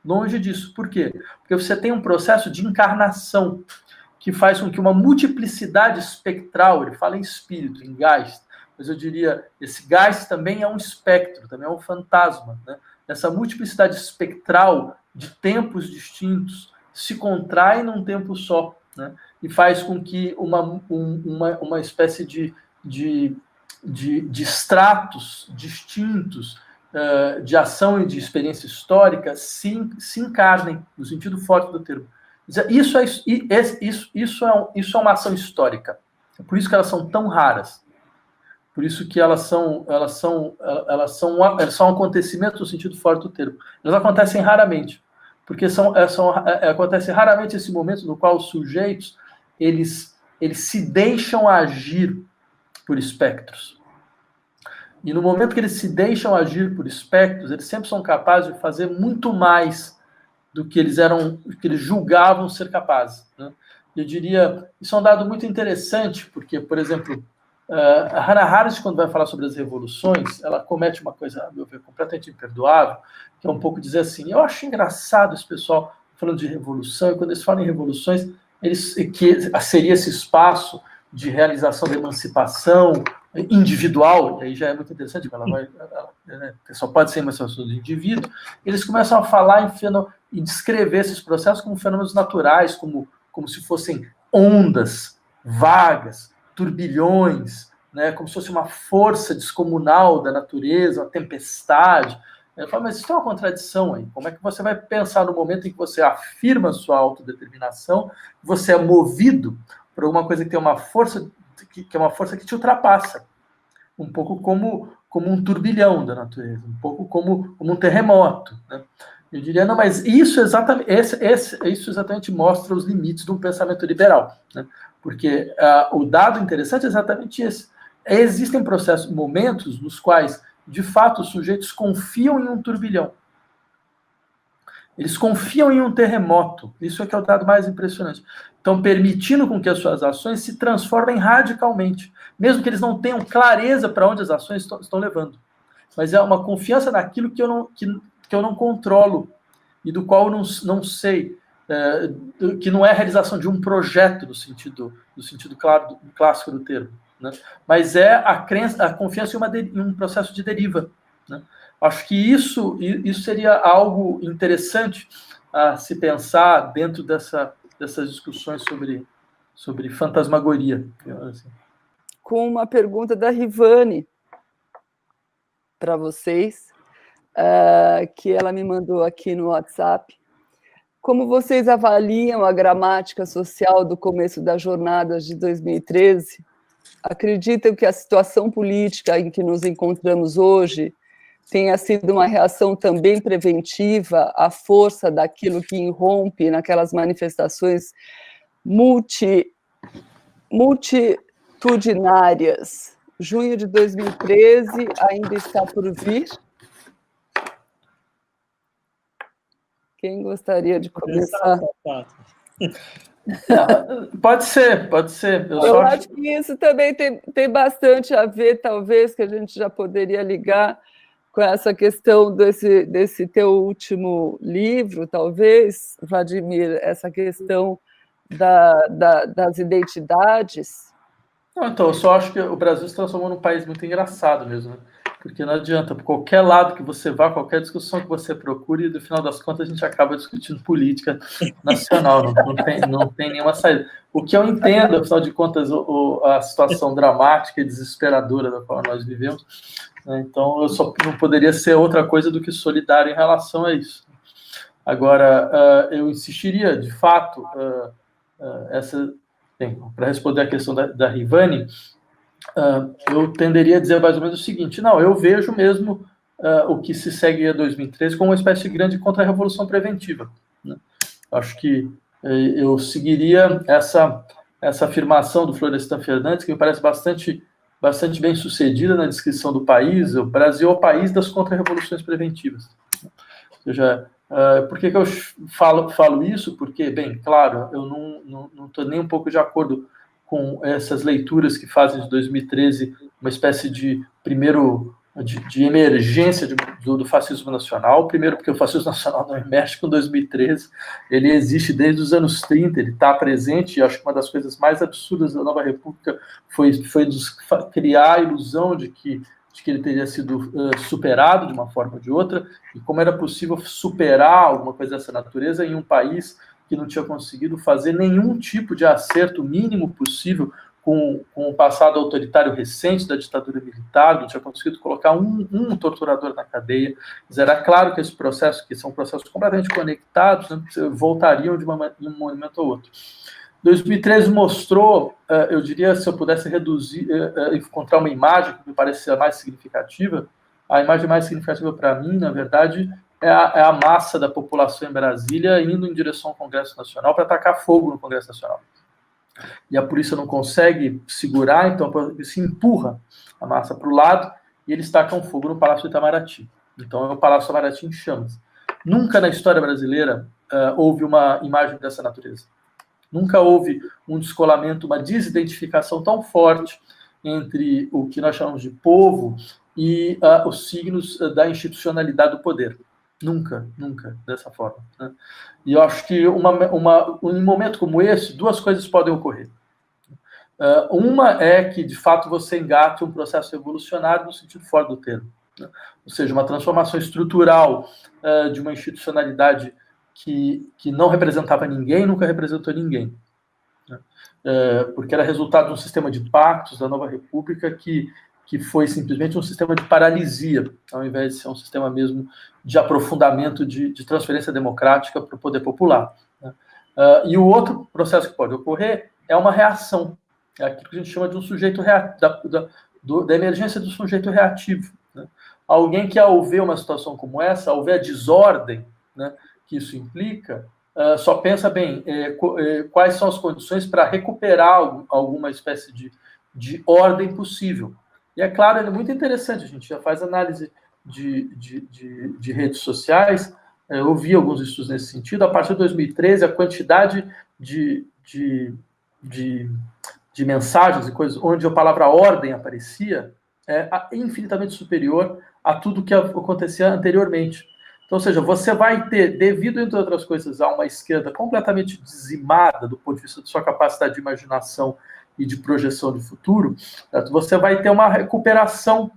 Longe disso. Por quê? Porque você tem um processo de encarnação que faz com que uma multiplicidade espectral, ele fala em espírito, em Geist, mas eu diria, esse Geist também é um espectro, também é um fantasma, né? Essa multiplicidade espectral de tempos distintos se contrai num tempo só, né? E faz com que uma espécie de estratos distintos de ação e de experiência histórica se encarnem, no sentido forte do termo. Isso é uma ação histórica. É por isso que elas são tão raras. Por isso que elas são acontecimentos no sentido forte do termo. Elas acontecem raramente, porque acontece raramente esse momento no qual os sujeitos eles se deixam agir por espectros. E no momento que eles se deixam agir por espectros, eles sempre são capazes de fazer muito mais do que eles julgavam ser capazes, né? Eu diria, isso é um dado muito interessante, porque, por exemplo, a Hannah Arendt, quando vai falar sobre as revoluções, ela comete uma coisa, a meu ver, completamente imperdoável, que é um pouco dizer assim, eu acho engraçado esse pessoal falando de revolução, e quando eles falam em revoluções, que seria esse espaço de realização da emancipação individual, e aí já é muito interessante, só pode ser emancipação do indivíduo, eles começam a falar e descrever esses processos como fenômenos naturais, como se fossem ondas vagas, turbilhões, né, como se fosse uma força descomunal da natureza, uma tempestade. Eu falo, mas isso é uma contradição aí. Como é que você vai pensar no momento em que você afirma a sua autodeterminação, você é movido por alguma coisa que tem uma força que é uma força que te ultrapassa, um pouco como um turbilhão da natureza, um pouco como um terremoto, né? Eu diria, não, mas isso exatamente mostra os limites de um pensamento liberal, né? Porque o dado interessante é exatamente esse. Existem momentos nos quais, de fato, os sujeitos confiam em um turbilhão. Eles confiam em um terremoto. Isso é que é o dado mais impressionante. Estão permitindo com que as suas ações se transformem radicalmente, mesmo que eles não tenham clareza para onde as ações estão levando. Mas é uma confiança naquilo que eu não controlo e do qual eu não sei, que não é a realização de um projeto no sentido claro, clássico do termo, né? Mas é a confiança em um processo de deriva, né? Acho que isso seria algo interessante a se pensar dentro dessas discussões sobre fantasmagoria. Assim. Com uma pergunta da Rivane para vocês. que ela me mandou aqui no WhatsApp. Como vocês avaliam a gramática social do começo das jornadas de 2013? Acreditam que a situação política em que nos encontramos hoje tenha sido uma reação também preventiva à força daquilo que irrompe naquelas manifestações multitudinárias? Junho de 2013 ainda está por vir? Quem gostaria de começar? Pode ser. Eu acho que isso também tem bastante a ver, talvez, que a gente já poderia ligar com essa questão desse teu último livro, talvez, Vladimir, essa questão das identidades. Não, então, eu só acho que o Brasil se transformou num país muito engraçado mesmo, né? Porque não adianta, por qualquer lado que você vá, qualquer discussão que você procure, no final das contas a gente acaba discutindo política nacional, não tem nenhuma saída. O que eu entendo, afinal de contas, a situação dramática e desesperadora da qual nós vivemos, né? Então eu só não poderia ser outra coisa do que solidário em relação a isso. Agora, eu insistiria, de fato, para responder a questão da Rivani, eu tenderia a dizer mais ou menos o seguinte: não, eu vejo mesmo o que se segue a 2013 como uma espécie de grande contra-revolução preventiva, né? Acho que eu seguiria essa afirmação do Florestan Fernandes, que me parece bastante bem sucedida na descrição do país. O Brasil é o país das contra-revoluções preventivas. Ou seja, por que eu falo isso? Porque, bem, claro, eu não estou nem um pouco de acordo com essas leituras que fazem de 2013 uma espécie de emergência do fascismo nacional. Primeiro, porque o fascismo nacional não emerge com 2013, ele existe desde os anos 30, ele está presente, e acho que uma das coisas mais absurdas da Nova República foi criar a ilusão de que ele teria sido superado de uma forma ou de outra, e como era possível superar alguma coisa dessa natureza em um país que não tinha conseguido fazer nenhum tipo de acerto mínimo possível com o passado autoritário recente da ditadura militar, não tinha conseguido colocar um torturador na cadeia. Mas era claro que esse processo, que são processos completamente conectados, né, voltariam de um momento ao outro. 2013 mostrou, eu diria, se eu pudesse encontrar uma imagem que me parecia a mais significativa, a imagem mais significativa para mim, na verdade, é a massa da população em Brasília indo em direção ao Congresso Nacional para atacar fogo no Congresso Nacional. E a polícia não consegue segurar, então se empurra a massa para o lado e eles tacam fogo no Palácio Itamaraty. Então é o Palácio Itamaraty em chamas. Nunca na história brasileira houve uma imagem dessa natureza. Nunca houve um descolamento, uma desidentificação tão forte entre o que nós chamamos de povo e os signos da institucionalidade do poder. Nunca dessa forma, né? E eu acho que em um momento como esse, duas coisas podem ocorrer. Uma é que, de fato, você engate um processo revolucionário no sentido fora do termo, né? Ou seja, uma transformação estrutural de uma institucionalidade que não representava ninguém, nunca representou ninguém, né? Porque era resultado de um sistema de pactos da Nova República que foi simplesmente um sistema de paralisia, ao invés de ser um sistema mesmo de aprofundamento de transferência democrática para o poder popular, né? E o outro processo que pode ocorrer é uma reação, é aquilo que a gente chama de um sujeito da emergência do sujeito reativo, né? Alguém que, ao ver uma situação como essa, ao ver a desordem, né, que isso implica, só pensa, bem, quais são as condições para recuperar alguma espécie de ordem possível. E é claro, é muito interessante, a gente já faz análise de redes sociais, eu vi alguns estudos nesse sentido. A partir de 2013, a quantidade de mensagens e coisas onde a palavra ordem aparecia é infinitamente superior a tudo que acontecia anteriormente. Então, ou seja, você vai ter, devido, entre outras coisas, a uma esquerda completamente dizimada do ponto de vista de sua capacidade de imaginação e de projeção de futuro, você vai ter uma recuperação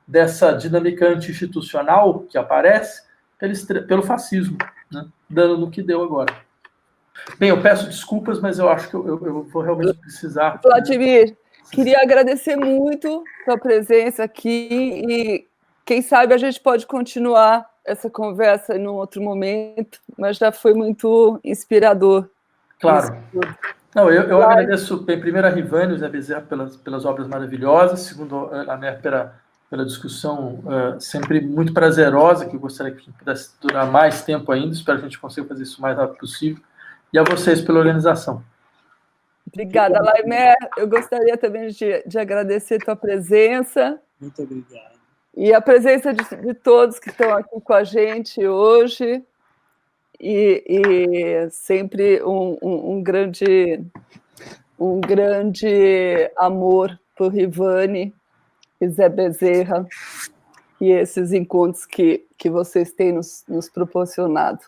dessa dinâmica anti-institucional que aparece pelo fascismo, né, dando no que deu agora. Bem, eu peço desculpas, mas eu acho que eu vou realmente precisar... Vladimir, queria agradecer muito a sua presença aqui e, quem sabe, a gente pode continuar essa conversa em um outro momento, mas já foi muito inspirador. Claro. Não, eu agradeço, bem, primeiro a Rivane e o Zé Bezerra pelas obras maravilhosas, segundo a Mer pela discussão sempre muito prazerosa, que eu gostaria que pudesse durar mais tempo ainda, espero que a gente consiga fazer isso o mais rápido possível, e a vocês pela organização. Obrigada, Laimer. Eu gostaria também de agradecer a tua presença. Muito obrigado. E a presença de todos que estão aqui com a gente hoje. E sempre um grande amor por Rivane e Zé Bezerra e esses encontros que vocês têm nos proporcionado.